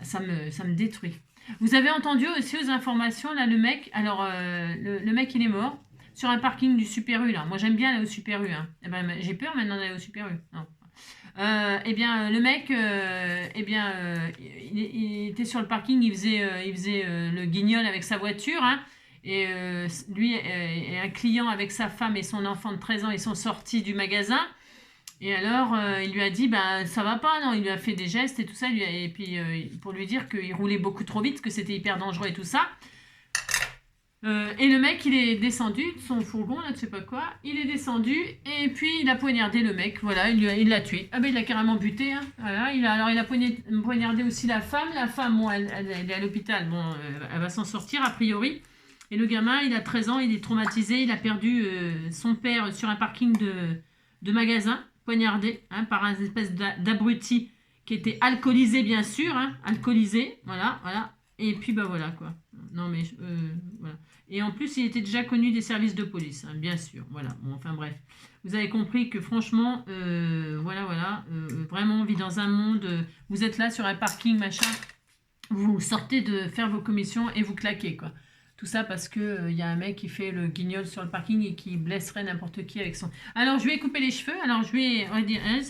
ça me détruit. Vous avez entendu aussi aux informations, là, le mec, alors, le mec, il est mort sur un parking du Super U, là. Moi, j'aime bien aller au Super U, hein. Eh ben, j'ai peur maintenant d'aller au Super U. Non. Eh bien, le mec, il était sur le parking, il faisait le guignol avec sa voiture, hein, et lui et un client avec sa femme et son enfant de 13 ans, ils sont sortis du magasin. Et alors, il lui a dit, ben, ça va pas, non, il lui a fait des gestes et tout ça, et puis pour lui dire qu'il roulait beaucoup trop vite, que c'était hyper dangereux et tout ça. Et le mec, il est descendu de son fourgon, là, je sais pas quoi. Il est descendu et puis il a poignardé le mec. Voilà, il l'a tué. Ah ben, il l'a carrément buté. Hein. Voilà, il a poignardé aussi la femme. La femme, bon, elle est à l'hôpital. Bon, elle va s'en sortir a priori. Et le gamin, il a 13 ans, il est traumatisé. Il a perdu son père sur un parking de magasin, poignardé, hein, par un espèce d'abruti qui était alcoolisé, bien sûr. Hein, alcoolisé, voilà. Et puis, bah voilà, quoi. Non, mais, voilà. Et en plus, il était déjà connu des services de police, hein, bien sûr. Voilà, bon, enfin bref. Vous avez compris que franchement, voilà, vraiment, on vit dans un monde, vous êtes là sur un parking, machin, vous sortez de faire vos commissions et vous claquez, quoi. Tout ça parce que y a un mec qui fait le guignol sur le parking et qui blesserait n'importe qui avec son... Alors, je lui ai coupé les cheveux. Alors, je lui ai... On va dire, hein,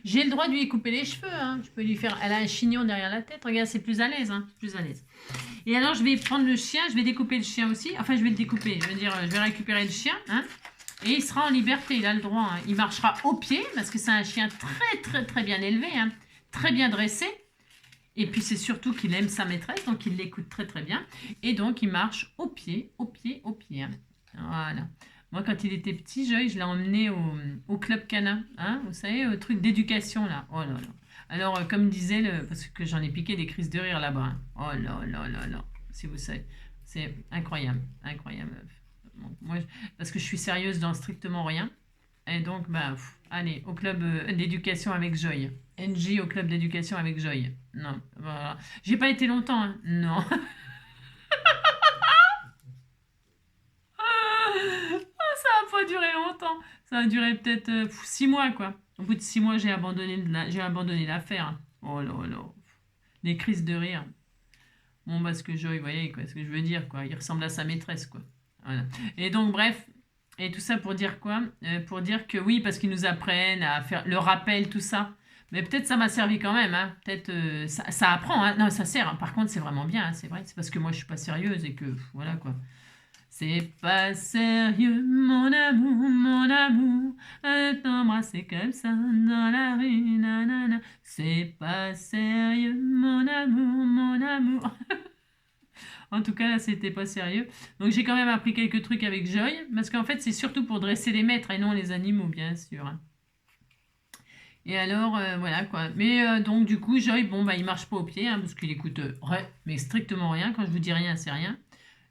j'ai le droit de lui couper les cheveux. Hein. Je peux lui faire... Elle a un chignon derrière la tête. Regarde, c'est plus à l'aise. Hein. Plus à l'aise. Et alors, je vais prendre le chien. Je vais découper le chien aussi. Enfin, je vais le découper. Je veux dire, je vais récupérer le chien. Hein. Et il sera en liberté. Il a le droit. Hein. Il marchera au pied parce que c'est un chien très bien élevé. Hein. Très bien dressé. Et puis c'est surtout qu'il aime sa maîtresse, donc il l'écoute très bien. Et donc il marche au pied. Hein. Voilà. Moi quand il était petit, Joy, je l'ai emmené au club canin. Hein, vous savez, au truc d'éducation là. Oh là là. Alors comme disait parce que j'en ai piqué des crises de rire là-bas. Hein. Oh là. Si vous savez. C'est incroyable. Bon, moi, parce que je suis sérieuse dans strictement rien. Et donc, bah, allez, au club d'éducation avec Joy. NJ au club d'éducation avec Joy. Non, voilà. J'ai pas été longtemps, hein. Non. Ça a pas duré longtemps. Ça a duré peut-être 6 mois, quoi. Au bout de 6 mois, j'ai abandonné l'affaire. Oh là là. Les crises de rire. Bon, parce que Joy, vous voyez, quoi, ce que je veux dire, quoi. Il ressemble à sa maîtresse, quoi. Voilà. Et donc, bref, et tout ça pour dire quoi? Pour dire que oui, parce qu'ils nous apprennent à faire le rappel, tout ça. Mais peut-être ça m'a servi quand même. Hein. Peut-être ça apprend. Hein. Non, ça sert. Hein. Par contre, c'est vraiment bien. Hein. C'est vrai. C'est parce que moi, je suis pas sérieuse et que voilà quoi. C'est pas sérieux, mon amour, t'embrasser comme ça dans la rue, nanana. C'est pas sérieux, mon amour. En tout cas, là, c'était pas sérieux. Donc, j'ai quand même appris quelques trucs avec Joy, parce qu'en fait, c'est surtout pour dresser les maîtres et non les animaux, bien sûr. Hein. Et alors, voilà quoi. Mais donc, du coup, Joy, bon, bah, il marche pas au pied, hein, parce qu'il écoute mais strictement rien. Quand je vous dis rien, c'est rien.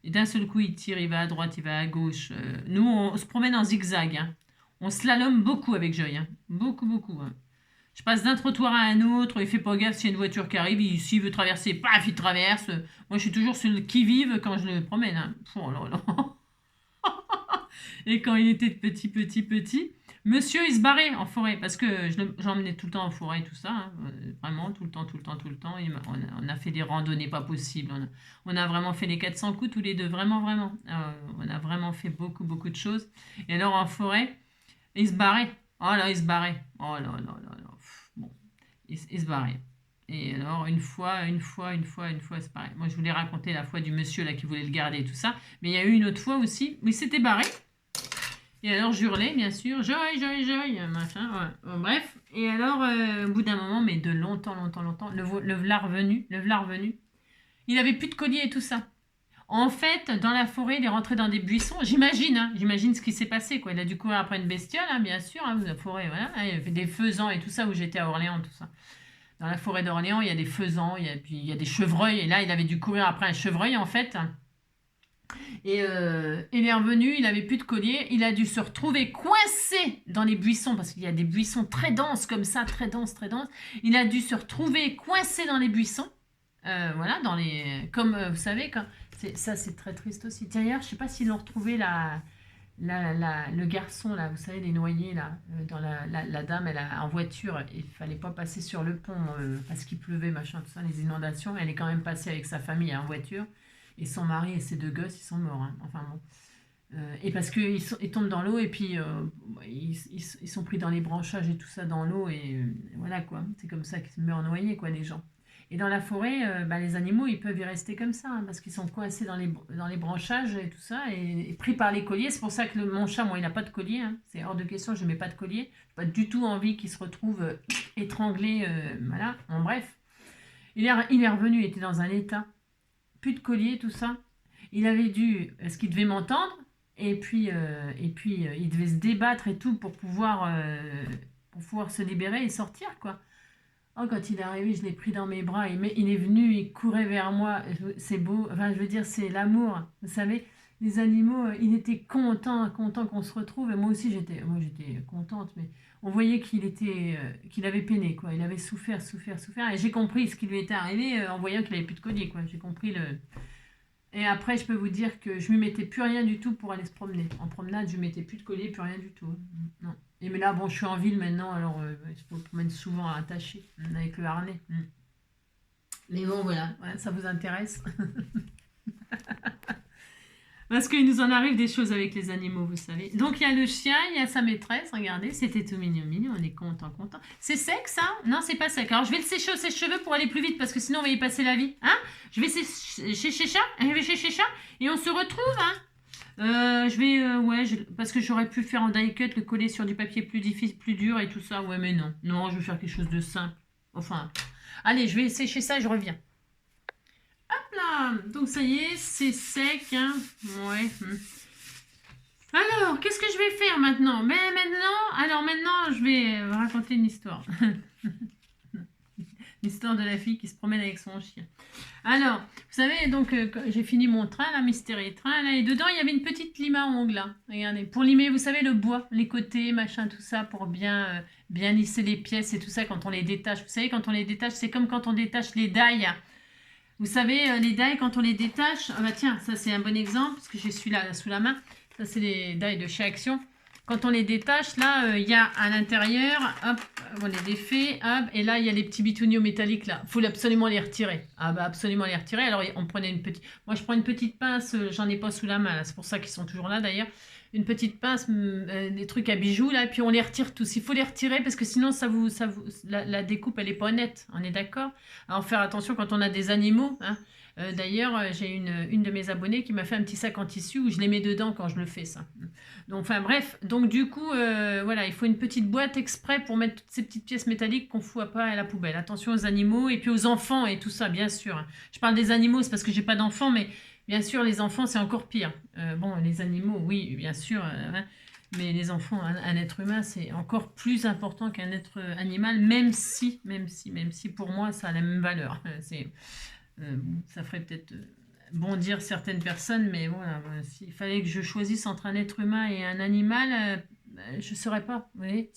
Et d'un seul coup, il tire, il va à droite, il va à gauche. Nous, on se promène en zigzag. Hein. On slalome beaucoup avec Joy. Hein. Beaucoup. Hein. Je passe d'un trottoir à un autre, il fait pas gaffe s'il y a une voiture qui arrive, s'il veut traverser, paf, il traverse. Moi, je suis toujours sur le qui-vive quand je le promène. Hein. Oh là là. Et quand il était petit, monsieur, il se barrait en forêt, parce que j'emmenais tout le temps en forêt, tout ça, hein. Vraiment, tout le temps. On a fait des randonnées pas possibles. On a vraiment fait les 400 coups tous les deux, vraiment. On a vraiment fait beaucoup de choses. Et alors, en forêt, il se barrait. Oh là, il se barrait. Oh là là. Bon, il se barrait. Et alors, une fois, c'est pareil. Moi, je voulais raconter la fois du monsieur là qui voulait le garder et tout ça. Mais il y a eu une autre fois aussi où il s'était barré. Et alors, j'hurlais, bien sûr. Joy, machin. Ouais. Bon, bref. Et alors, au bout d'un moment, mais de longtemps, le v'là revenu. Il avait plus de collier et tout ça. En fait, dans la forêt, il est rentré dans des buissons. J'imagine ce qui s'est passé, quoi. Il a dû courir après une bestiole, hein, bien sûr, hein, la forêt, voilà. Il y avait des faisans et tout ça, où j'étais à Orléans, tout ça. Dans la forêt d'Orléans, il y a des faisans, puis il y a des chevreuils. Et là, il avait dû courir après un chevreuil, en fait. Et il est revenu, il avait plus de collier. Il a dû se retrouver coincé dans les buissons, parce qu'il y a des buissons très denses, comme ça, très denses. Il a dû se retrouver coincé dans les buissons. Voilà, comme vous savez, ça c'est très triste aussi. D'ailleurs, je sais pas s'ils l'ont retrouvé le garçon là, vous savez, les noyés là, dans la dame, en voiture, il fallait pas passer sur le pont parce qu'il pleuvait, machin, tout ça, les inondations. Elle est quand même passée avec sa famille en voiture et son mari et ses 2 gosses, ils sont morts. Hein. Enfin bon. Et parce qu'ils tombent dans l'eau et puis ils sont pris dans les branchages et tout ça dans l'eau et voilà quoi. C'est comme ça qu'ils se meurent noyés quoi les gens. Et dans la forêt, les animaux, ils peuvent y rester comme ça, hein, parce qu'ils sont coincés dans les branchages et tout ça, et pris par les colliers. C'est pour ça que mon chat, moi, il n'a pas de collier. Hein. C'est hors de question, je ne mets pas de collier. Je n'ai pas du tout envie qu'il se retrouve étranglé. Voilà, bon, bref. Il est revenu, il était dans un état. Plus de collier, tout ça. Il avait dû... Est-ce qu'il devait m'entendre? Et puis, il devait se débattre et tout pour pouvoir se libérer et sortir, quoi. Oh, quand il est arrivé, je l'ai pris dans mes bras. Il est venu, il courait vers moi. C'est beau. Enfin, je veux dire, c'est l'amour. Vous savez, les animaux, il était content qu'on se retrouve. Et moi aussi, moi, j'étais contente, mais on voyait qu'il avait peiné, quoi. Il avait souffert. Et j'ai compris ce qui lui était arrivé en voyant qu'il avait plus de collier, quoi. J'ai compris le. Et après, je peux vous dire que je lui mettais plus rien du tout pour aller se promener. En promenade, je lui mettais plus de collier, plus rien du tout. Non. Et mais là, bon, je suis en ville maintenant, alors je me promène souvent attaché avec le harnais. Mais bon, voilà, ouais, ça vous intéresse. Parce qu'il nous en arrive des choses avec les animaux, vous savez. Donc, il y a le chien, il y a sa maîtresse. Regardez, c'était tout mignon. On est content. C'est sec, ça? Non, c'est pas sec. Alors, je vais le sécher au sèche-cheveux pour aller plus vite, parce que sinon, on va y passer la vie. Hein? Je vais chez Chat. Et on se retrouve, hein? Parce que j'aurais pu faire en die cut, le coller sur du papier plus difficile, plus dur et tout ça. Ouais, mais non. Non, je vais faire quelque chose de simple. Enfin, allez, je vais sécher ça et je reviens. Hop là, donc ça y est, c'est sec, hein. Ouais. Alors, qu'est-ce que je vais faire maintenant? Maintenant, je vais raconter une histoire. L'histoire de la fille qui se promène avec son chien. Alors, vous savez, donc, j'ai fini mon train, là, Mystery Train, là, et dedans, il y avait une petite lime à ongles, là. Regardez, pour limer, vous savez, le bois, les côtés, machin, tout ça, pour bien lisser les pièces et tout ça quand on les détache. Vous savez, quand on les détache, c'est comme quand on détache les dailles. Vous savez, les dailles, quand on les détache, ah bah tiens, ça c'est un bon exemple, parce que j'ai celui-là sous la main. Ça, c'est les dailles de chez Action. Quand on les détache, là, il y a à l'intérieur, hop, on les défait, hop, et là, il y a les petits bitouniaux métalliques, là. Il faut absolument les retirer. Ah bah, absolument les retirer. Alors, on prenait une petite... Moi, je prends une petite pince, j'en ai pas sous la main, là. C'est pour ça qu'ils sont toujours là, d'ailleurs. Une petite pince, des trucs à bijoux, là, et puis on les retire tous. Il faut les retirer, parce que sinon, la découpe, elle est pas nette. On est d'accord? Alors, faire attention quand on a des animaux, hein. D'ailleurs, j'ai une de mes abonnées qui m'a fait un petit sac en tissu où je les mets dedans quand je le fais, ça. Donc, enfin bref, donc du coup, voilà, il faut une petite boîte exprès pour mettre toutes ces petites pièces métalliques qu'on fout pas à la poubelle. Attention aux animaux et puis aux enfants et tout ça, bien sûr. Je parle des animaux, c'est parce que j'ai pas d'enfants, mais bien sûr, les enfants, c'est encore pire. Bon, les animaux, oui, bien sûr, hein, mais les enfants, un être humain, c'est encore plus important qu'un être animal, même si, pour moi, ça a la même valeur. Ça ferait peut-être bondir certaines personnes, mais voilà, s'il fallait que je choisisse entre un être humain et un animal, je ne saurais pas. Vous voyez,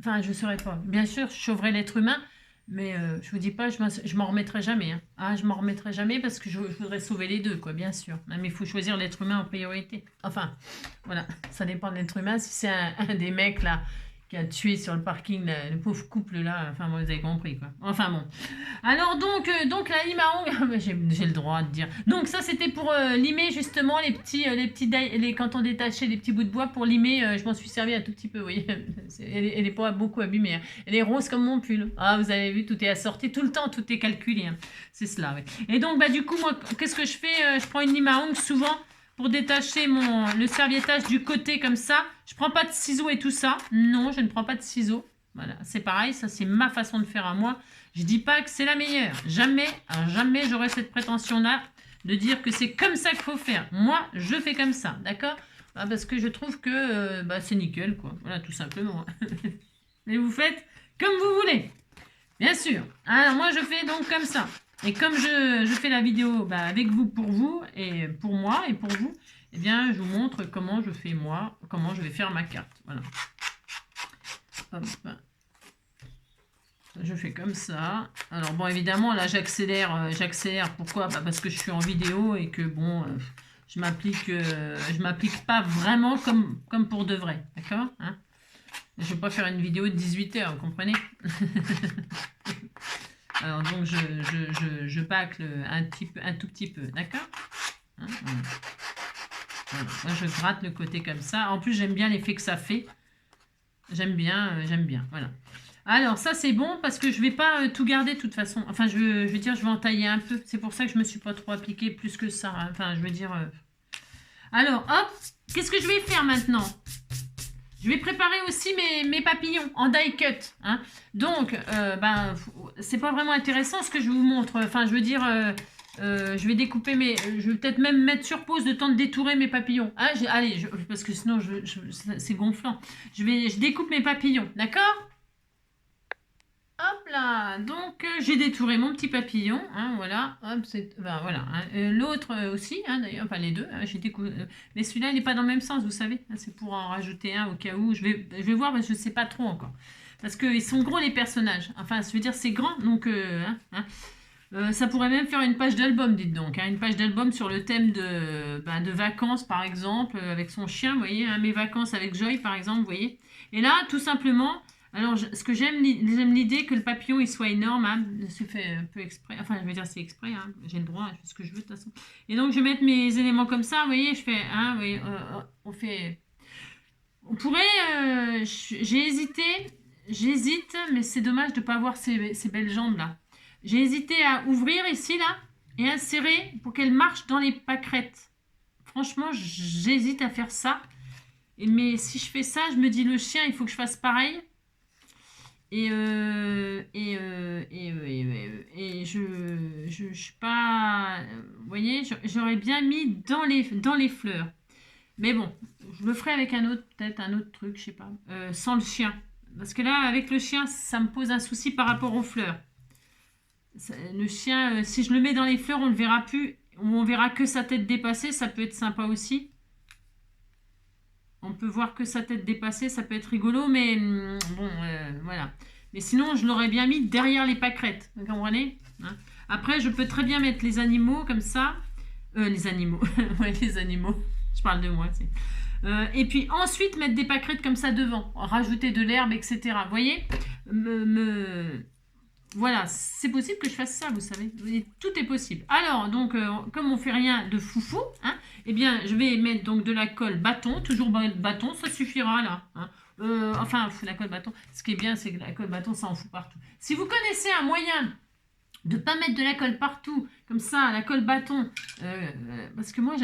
enfin, je ne saurais pas. Bien sûr, je sauverais l'être humain, mais je vous dis pas, je m'en remettrai jamais. Hein. Ah, je m'en remettrai jamais parce que je voudrais sauver les deux, quoi, bien sûr. Mais il faut choisir l'être humain en priorité. Enfin, voilà, ça dépend de l'être humain. Si c'est un des mecs là qui a tué sur le parking le pauvre couple là, enfin vous avez compris quoi. Enfin bon. Alors donc la lime à ongles, j'ai le droit de dire. Donc ça c'était pour limer justement quand on détachait les petits bouts de bois pour limer, je m'en suis servi un tout petit peu, vous voyez. Elle est pas beaucoup abîmée. Hein. Elle est rose comme mon pull. Ah vous avez vu, tout est assorti, tout le temps, tout est calculé. Hein. C'est cela, oui. Et donc bah du coup moi qu'est-ce que je fais? Je prends une lime à ongles souvent. Pour détacher le serviettage du côté comme ça, je prends pas de ciseaux et tout ça. Non, je ne prends pas de ciseaux. Voilà, c'est pareil, ça c'est ma façon de faire à moi. Je dis pas que c'est la meilleure. Jamais j'aurai cette prétention-là de dire que c'est comme ça qu'il faut faire. Moi, je fais comme ça, d'accord? Parce que je trouve que c'est nickel, quoi. Voilà, tout simplement. Mais vous faites comme vous voulez. Bien sûr. Alors moi, je fais donc comme ça. Et comme je fais la vidéo avec vous, pour vous, et pour moi, et pour vous, eh bien, je vous montre comment je fais moi, comment je vais faire ma carte. Voilà. Hop. Je fais comme ça. Alors, bon, évidemment, là, j'accélère. Pourquoi? Parce que je suis en vidéo et que, bon, je m'applique pas vraiment comme pour de vrai. D'accord, hein? Je ne vais pas faire une vidéo de 18 heures, vous comprenez? Alors donc je bâcle un tout petit peu, d'accord? Hein, voilà. Moi je gratte le côté comme ça. En plus j'aime bien l'effet que ça fait. J'aime bien, voilà. Alors ça c'est bon parce que je vais pas tout garder de toute façon. Enfin je vais en tailler un peu. C'est pour ça que je me suis pas trop appliquée plus que ça. Hein. Enfin je veux dire. Alors hop, qu'est-ce que je vais faire maintenant? Je vais préparer aussi mes papillons en die cut. Hein. Donc, c'est pas vraiment intéressant ce que je vous montre. Enfin, je veux dire, je vais découper je vais peut-être même mettre sur pause le temps de détourer mes papillons. Ah, parce que sinon, c'est gonflant. Je découpe mes papillons, d'accord? Hop là, donc j'ai détouré mon petit papillon, hein, voilà, hop, ben, voilà, hein. L'autre aussi, hein, d'ailleurs, enfin les deux, hein, mais celui-là il n'est pas dans le même sens, vous savez, hein, c'est pour en rajouter un au cas où, je vais voir, mais je ne sais pas trop encore, parce qu'ils sont gros les personnages, enfin je veux dire c'est grand, donc ça pourrait même faire une page d'album, dites donc, hein, une page d'album sur le thème de vacances par exemple, avec son chien, vous voyez, hein, mes vacances avec Joy par exemple, vous voyez, et là tout simplement. Alors, ce que j'aime l'idée que le papillon il soit énorme, hein, c'est fait un peu exprès, enfin je veux dire c'est exprès, hein, j'ai le droit, je fais ce que je veux de toute façon. Et donc je vais mettre mes éléments comme ça, vous voyez, je fais, hein, vous voyez, on pourrait, j'hésite, mais c'est dommage de ne pas avoir ces belles jambes là. J'ai hésité à ouvrir ici là et insérer pour qu'elle marche dans les pâquerettes. Franchement, j'hésite à faire ça. Mais si je fais ça, je me dis le chien, il faut que je fasse pareil. Et je suis pas. Vous voyez, j'aurais bien mis dans les fleurs. Mais bon, je le ferai avec peut-être un autre truc, je sais pas. Sans le chien. Parce que là, avec le chien, ça me pose un souci par rapport aux fleurs. Le chien, si je le mets dans les fleurs, on ne le verra plus. Ou on verra que sa tête dépassée, ça peut être sympa aussi. On peut voir que sa tête dépassée, ça peut être rigolo, mais bon, voilà. Mais sinon, je l'aurais bien mis derrière les pâquerettes, vous comprenez, hein. Après, je peux très bien mettre les animaux comme ça. Les animaux, ouais, les animaux, je parle de moi, tu sais. Et puis ensuite, mettre des pâquerettes comme ça devant, rajouter de l'herbe, etc. Vous voyez, voilà, c'est possible que je fasse ça, vous savez. Tout est possible. Alors, donc, comme on fait rien de foufou, hein, eh bien, je vais mettre donc de la colle bâton, toujours bâton, ça suffira là, hein. Enfin, la colle bâton, ce qui est bien, c'est que la colle bâton, ça en fout partout. Si vous connaissez un moyen de ne pas mettre de la colle partout, comme ça, la colle bâton, parce que moi,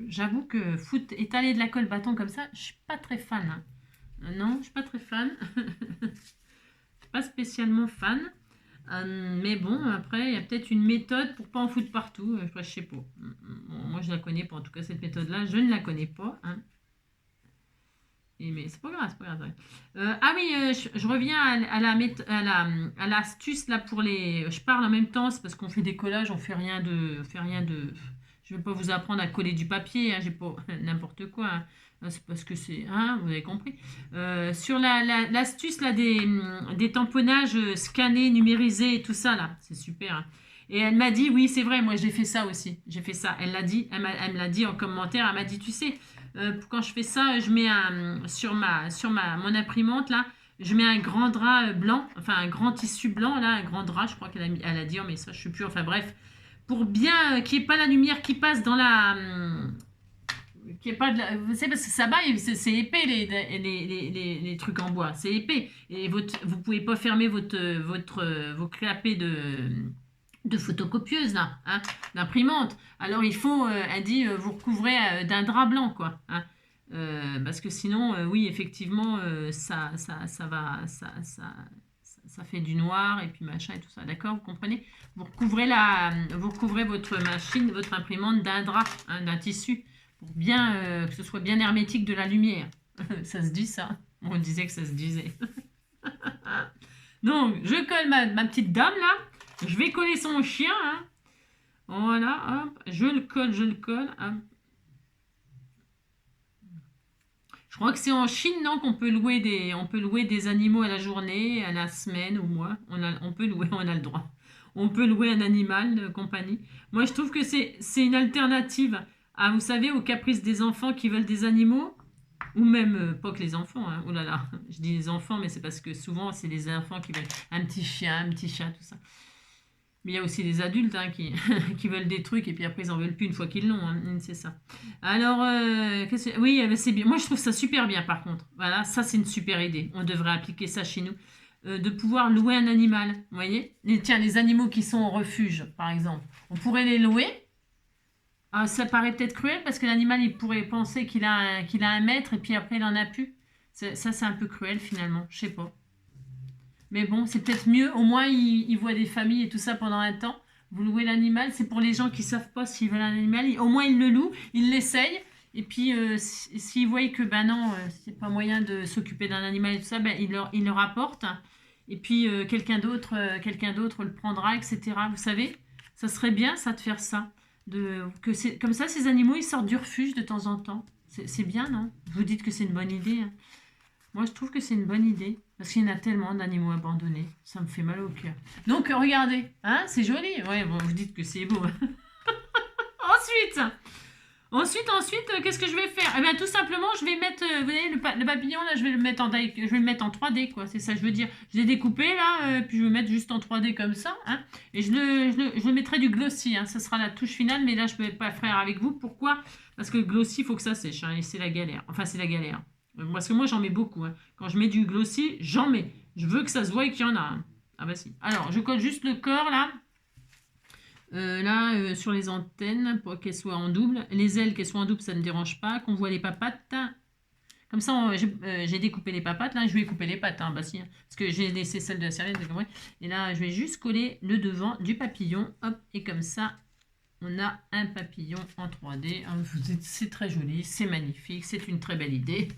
j'avoue que étaler de la colle bâton comme ça, je suis pas très fan, hein. Non, je suis pas très fan. Pas spécialement fan. Mais bon, après, il y a peut-être une méthode pour pas en foutre partout. Je sais pas. Bon, moi, je la connais pas. En tout cas, cette méthode-là, je ne la connais pas, hein. Mais c'est pas grave, c'est pas grave. Ah oui, je reviens à l'astuce là pour les. Je parle en même temps, c'est parce qu'on fait des collages, on fait rien de. Je vais pas vous apprendre à coller du papier, hein, j'ai pas n'importe quoi, hein. C'est parce que c'est. Hein, vous avez compris. Sur l'astuce là des tamponnages scannés, numérisés et tout ça là, c'est super, hein. Et elle m'a dit, oui, c'est vrai, moi j'ai fait ça aussi. J'ai fait ça. Elle l'a dit, elle me l'a dit en commentaire. Elle m'a dit, tu sais, quand je fais ça, je mets sur mon imprimante là, je mets un grand drap blanc, enfin un grand tissu blanc là, un grand drap, je crois elle a dit, oh, mais ça je sais plus, enfin bref, pour bien qu'il n'y ait pas la lumière qui passe dans qu'il n'y ait pas vous savez, parce que ça baille, c'est épais les trucs en bois, c'est épais. Et vous pouvez pas fermer vos clapets de photocopieuse là, hein, d'imprimante. Alors il faut, elle dit, vous recouvrez d'un drap blanc, quoi, hein. Parce que sinon, oui, effectivement, ça fait du noir et puis machin et tout ça, d'accord, vous comprenez? Vous recouvrez votre machine, votre imprimante d'un drap, hein, d'un tissu, pour bien que ce soit bien hermétique de la lumière. Ça se dit ça? On disait que ça se disait. Donc, je colle ma petite dame là. Je vais coller son chien, hein. Voilà, hop, je le colle, hop. Je crois que c'est en Chine, non, qu'on peut louer des animaux à la journée, à la semaine, au mois. On peut louer, on a le droit. On peut louer un animal de compagnie. Moi, je trouve que c'est une alternative à, vous savez, aux caprices des enfants qui veulent des animaux. Ou même, pas que les enfants, hein. Oh là là, je dis les enfants, mais c'est parce que souvent, c'est les enfants qui veulent un petit chien, un petit chat, tout ça. Mais il y a aussi des adultes, hein, qui veulent des trucs et puis après ils en veulent plus une fois qu'ils l'ont, hein, c'est ça. Alors, oui, c'est bien. Moi je trouve ça super bien par contre. Voilà, ça c'est une super idée. On devrait appliquer ça chez nous. De pouvoir louer un animal, vous voyez. Tiens, les animaux qui sont au refuge, par exemple. On pourrait les louer. Ah, ça paraît peut-être cruel parce que l'animal il pourrait penser qu'il a un maître et puis après il en a plus. Ça c'est un peu cruel finalement, je sais pas. Mais bon, c'est peut-être mieux. Au moins, ils voient des familles et tout ça pendant un temps. Vous louez l'animal. C'est pour les gens qui ne savent pas s'ils veulent un animal. Au moins, ils le louent, ils l'essayent. Et puis, s'ils voient que, ben non, c'est pas moyen de s'occuper d'un animal et tout ça, ben, ils leur apportent. et puis quelqu'un d'autre le prendra, etc. Vous savez, ça serait bien ça de faire ça. Comme ça, ces animaux, ils sortent du refuge de temps en temps. C'est bien, non? Vous dites que c'est une bonne idée, hein. Moi, je trouve que c'est une bonne idée. Parce qu'il y en a tellement d'animaux abandonnés. Ça me fait mal au cœur. Donc, regardez. Hein, c'est joli. Ouais, bon, vous dites que c'est beau. Ensuite, qu'est-ce que je vais faire? Eh bien, tout simplement, je vais mettre, vous voyez, le papillon, là, je vais le mettre en 3D, quoi. C'est ça, je veux dire. Je l'ai découpé, là, puis je vais le mettre juste en 3D comme ça, hein. Et je le mettrai du glossy, hein. Ça sera la touche finale, mais là, je ne peux pas faire avec vous. Pourquoi? Parce que le glossy, il faut que ça sèche, hein, et c'est la galère. Enfin, c'est la galère. Parce que moi, j'en mets beaucoup, hein. Quand je mets du glossy, j'en mets. Je veux que ça se voie et qu'il y en a, hein. Ah bah si. Alors, je colle juste le corps, là. Sur les antennes, pour qu'elles soient en double. Les ailes, qu'elles soient en double, ça ne me dérange pas. Qu'on voit les papates. Comme ça, j'ai découpé les papates. Là, je vais couper les pattes. Hein, bah si, hein, parce que j'ai laissé celle de la serviette. Et là, je vais juste coller le devant du papillon. Hop, et comme ça, on a un papillon en 3D. C'est très joli, c'est magnifique. C'est une très belle idée.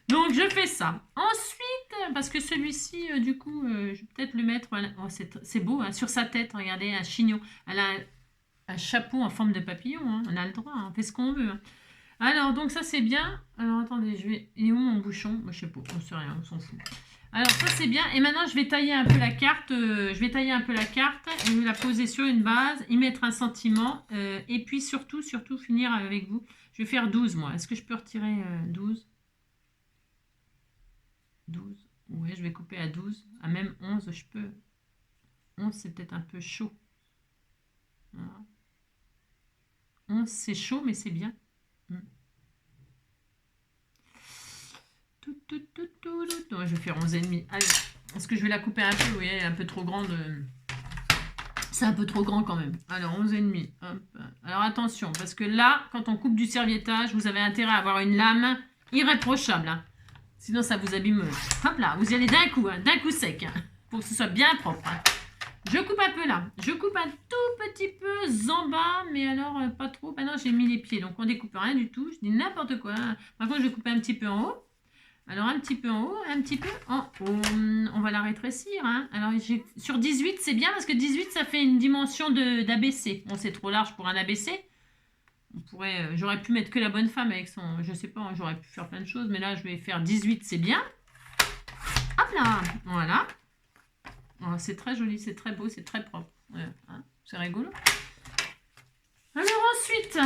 Donc, je fais ça. Ensuite, parce que celui-ci, du coup, je vais peut-être le mettre... Voilà. Oh, c'est beau, hein, sur sa tête, regardez, un chignon. Elle a un chapeau en forme de papillon, hein, on a le droit, hein, on fait ce qu'on veut. Hein. Alors, donc ça, c'est bien. Alors, attendez, il est où mon bouchon? Moi, je sais pas, on sait rien, on s'en fout. Alors, ça, c'est bien. Et maintenant, je vais tailler un peu la carte. Je vais la poser sur une base, y mettre un sentiment. Et puis, surtout, finir avec vous. Je vais faire 12, moi. Est-ce que je peux retirer 12? 12. Ouais, je vais couper à 12. À même 11, je peux. 11, c'est peut-être un peu chaud. Voilà. 11, c'est chaud, mais c'est bien. Ouais, je vais faire 11,5. Allez, est-ce que je vais la couper un peu? Oui, elle est un peu trop grande. C'est un peu trop grand quand même. Alors, 11,5. Hop. Alors, attention, parce que là, quand on coupe du serviettage, vous avez intérêt à avoir une lame irréprochable. Hein. Sinon, ça vous abîme. Hop là, vous y allez d'un coup sec, hein, pour que ce soit bien propre. Hein. Je coupe un peu là. Je coupe un tout petit peu en bas, mais alors pas trop. Maintenant, j'ai mis les pieds, donc on découpe rien du tout. Je dis n'importe quoi. Hein. Par contre, je vais couper un petit peu en haut. Alors, un petit peu en haut, un petit peu en haut. On va la rétrécir. Hein. Alors, sur 18, c'est bien parce que 18, ça fait une dimension d'ABC. Bon, c'est trop large pour un ABC. J'aurais pu mettre que la bonne femme avec son... Je sais pas, hein, j'aurais pu faire plein de choses. Mais là, je vais faire 18, c'est bien. Hop là, voilà. Oh, c'est très joli, c'est très beau, c'est très propre. Ouais, hein, c'est rigolo. Alors ensuite...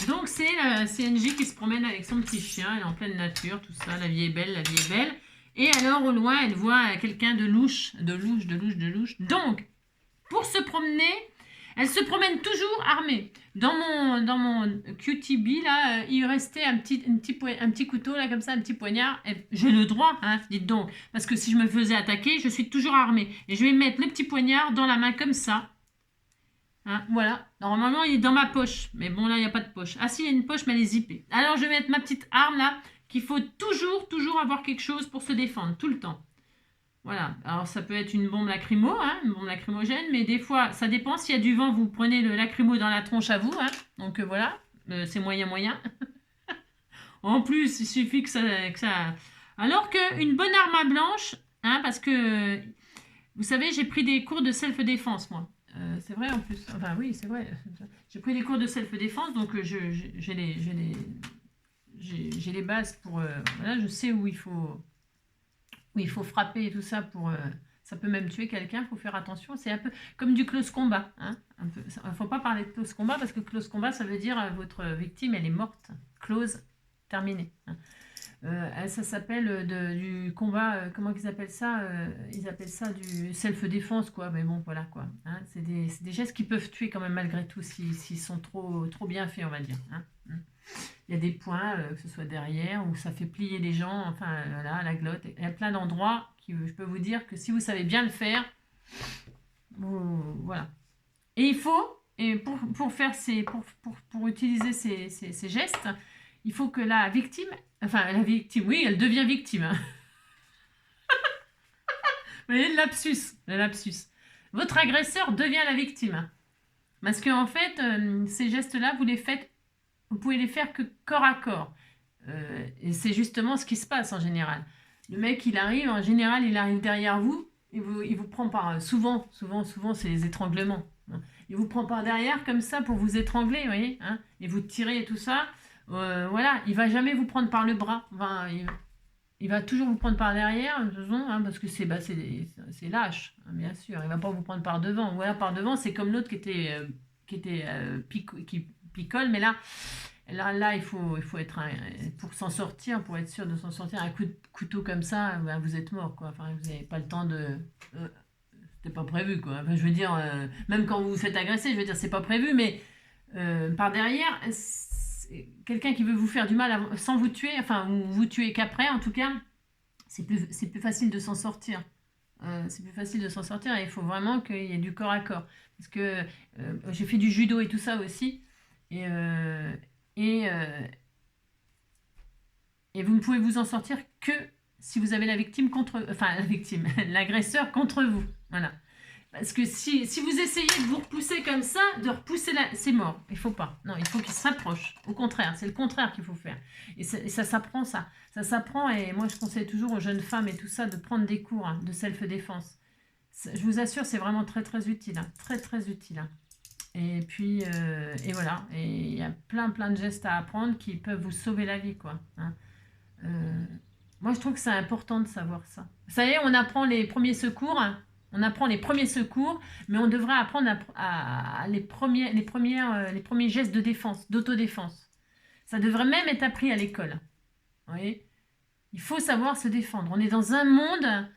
Donc, c'est la CNJ qui se promène avec son petit chien. Elle est en pleine nature, tout ça. La vie est belle, la vie est belle. Et alors, au loin, elle voit quelqu'un de louche. Donc, pour se promener... Elle se promène toujours armée. Dans mon QTB, là, il restait un petit couteau, là, comme ça, un petit poignard. J'ai le droit, hein, dites donc. Parce que si je me faisais attaquer, je suis toujours armée. Et je vais mettre le petit poignard dans la main, comme ça. Hein, voilà. Normalement, il est dans ma poche. Mais bon, là, il n'y a pas de poche. Ah si, il y a une poche, mais elle est zippée. Alors, je vais mettre ma petite arme, là, qu'il faut toujours avoir quelque chose pour se défendre, tout le temps. Voilà, alors ça peut être une bombe lacrymo, hein, une bombe lacrymogène, mais des fois, ça dépend, s'il y a du vent, vous prenez le lacrymo dans la tronche à vous, hein, donc voilà, c'est moyen. En plus, il suffit que ça... Alors qu'une bonne arme à blanche, hein, parce que, vous savez, j'ai pris des cours de self-défense, moi. C'est vrai en plus, enfin oui, c'est vrai, j'ai pris des cours de self-défense, donc j'ai les bases pour... voilà, je sais où il faut frapper et tout ça pour... ça peut même tuer quelqu'un, il faut faire attention. C'est un peu comme du close combat. Hein, il ne faut pas parler de close combat parce que close combat, ça veut dire votre victime, elle est morte. Close, terminé. Hein. Ça s'appelle du combat, comment ils appellent ça? Ils appellent ça du self-défense, quoi. Mais bon, voilà, quoi. Hein. C'est des gestes qui peuvent tuer quand même malgré tout s'ils sont trop bien faits, on va dire. Hein. Il y a des points, que ce soit derrière, où ça fait plier les gens, enfin, là, la glotte. Il y a plein d'endroits qui, je peux vous dire que si vous savez bien le faire, voilà. Et il faut, pour utiliser ces gestes, il faut que la victime, oui, elle devient victime. Hein. Vous voyez, le lapsus. Votre agresseur devient la victime. Parce qu'en fait, ces gestes-là, vous pouvez les faire que corps à corps. Et c'est justement ce qui se passe en général. Le mec, il arrive, en général, il arrive derrière vous, il vous prend par... souvent, c'est les étranglements. Il vous prend par derrière comme ça pour vous étrangler, vous voyez, hein, et vous tirer et tout ça. Voilà, il va jamais vous prendre par le bras. Enfin, il va toujours vous prendre par derrière, de toute façon, hein, parce que c'est lâche, hein, bien sûr. Il va pas vous prendre par devant. Voilà, par devant, c'est comme l'autre qui picole, mais là, il faut être pour s'en sortir, pour être sûr de s'en sortir. Un coup de couteau comme ça, ben, vous êtes mort, quoi. Enfin, vous n'avez pas le temps de. C'était pas prévu, quoi. Enfin, je veux dire, même quand vous vous faites agresser, je veux dire, c'est pas prévu, mais par derrière, quelqu'un qui veut vous faire du mal sans vous tuer, enfin, ou vous tuer qu'après, en tout cas, c'est plus facile de s'en sortir. C'est plus facile de s'en sortir et il faut vraiment qu'il y ait du corps à corps. Parce que j'ai fait du judo et tout ça aussi. Et, euh, et, euh, et vous ne pouvez vous en sortir que si vous avez la victime enfin, la victime, l'agresseur contre vous. Voilà. Parce que si vous essayez de vous repousser comme ça, de repousser c'est mort. Il faut pas. Non, il faut qu'il s'approche. Au contraire, c'est le contraire qu'il faut faire. Et ça s'apprend, ça. Ça s'apprend et moi, je conseille toujours aux jeunes femmes et tout ça de prendre des cours de self-défense. Je vous assure, c'est vraiment très, très utile. Hein. Très, très utile. Hein. Et puis, et voilà. Et il y a plein, plein de gestes à apprendre qui peuvent vous sauver la vie, quoi. Hein. Moi, je trouve que c'est important de savoir ça. Ça y est, on apprend les premiers secours. Hein. On apprend les premiers secours, mais on devrait apprendre les premiers gestes de défense, d'autodéfense. Ça devrait même être appris à l'école. Vous voyez ? Il faut savoir se défendre. On est dans un monde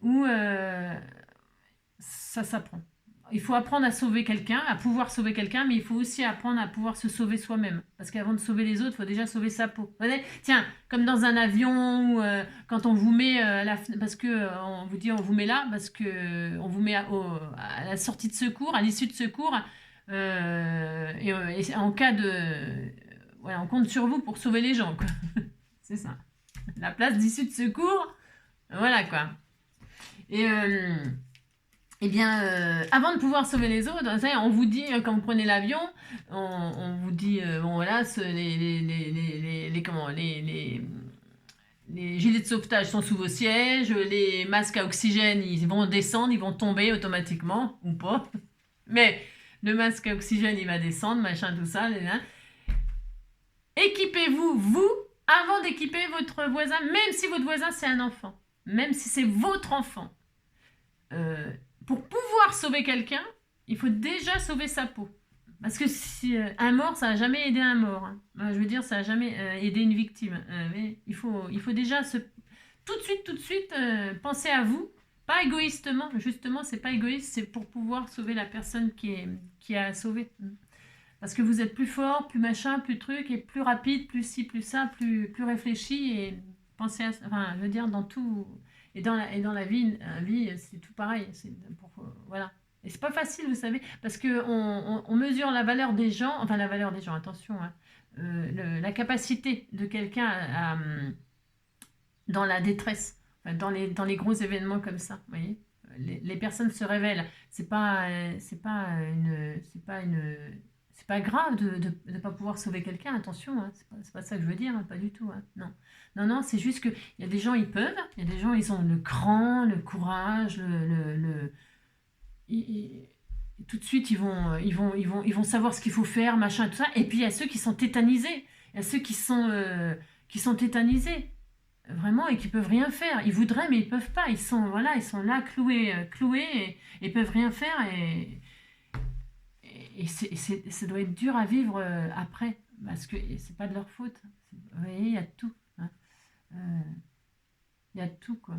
où ça s'apprend. Il faut apprendre à sauver quelqu'un, à pouvoir sauver quelqu'un, mais il faut aussi apprendre à pouvoir se sauver soi-même. Parce qu'avant de sauver les autres, il faut déjà sauver sa peau. Vous voyez ? Tiens, comme dans un avion, ou quand on vous met parce que on vous dit on vous met là, parce que on vous met à la sortie de secours, à l'issue de secours, et en cas de, voilà, on compte sur vous pour sauver les gens, quoi. C'est ça. La place d'issue de secours, voilà quoi. Et eh bien, avant de pouvoir sauver les autres, on vous dit, quand vous prenez l'avion, on vous dit, bon voilà, les gilets de sauvetage sont sous vos sièges, les masques à oxygène, ils vont descendre, ils vont tomber automatiquement, ou pas. Mais le masque à oxygène, il va descendre, machin, tout ça. Équipez-vous, vous, avant d'équiper votre voisin, même si votre voisin, c'est un enfant. Même si c'est votre enfant. Pour pouvoir sauver quelqu'un, il faut déjà sauver sa peau. Parce que un mort, ça n'a jamais aidé un mort. Hein. Je veux dire, ça n'a jamais aidé une victime. Mais il faut déjà tout de suite penser à vous. Pas égoïstement, justement, c'est pas égoïste, c'est pour pouvoir sauver la personne qui a sauvé. Parce que vous êtes plus fort, plus machin, plus truc, et plus rapide, plus ci, plus ça, plus réfléchi, et pensez à ça. Enfin, je veux dire, dans tout. Et dans la vie, c'est tout pareil. Voilà. Et c'est pas facile, vous savez, parce que on mesure la valeur des gens, enfin la valeur des gens, attention, hein, la capacité de quelqu'un dans la détresse, enfin, dans les gros événements comme ça, vous voyez. Les personnes se révèlent. C'est pas grave de ne pas pouvoir sauver quelqu'un, attention, hein, c'est pas ça que je veux dire, hein, pas du tout. Hein, non. Non, c'est juste qu'il y a des gens, ils peuvent, il y a des gens, ils ont le cran, le courage, tout de suite, ils vont savoir ce qu'il faut faire, machin, tout ça. Et puis, il y a ceux qui sont tétanisés. Il y a ceux qui sont tétanisés, vraiment, et qui peuvent rien faire. Ils voudraient, mais ils peuvent pas. Ils sont là, cloués, et peuvent rien faire. Et ça doit être dur à vivre après, parce que c'est pas de leur faute. Vous voyez, il y a tout. Hein. Il y a tout, quoi.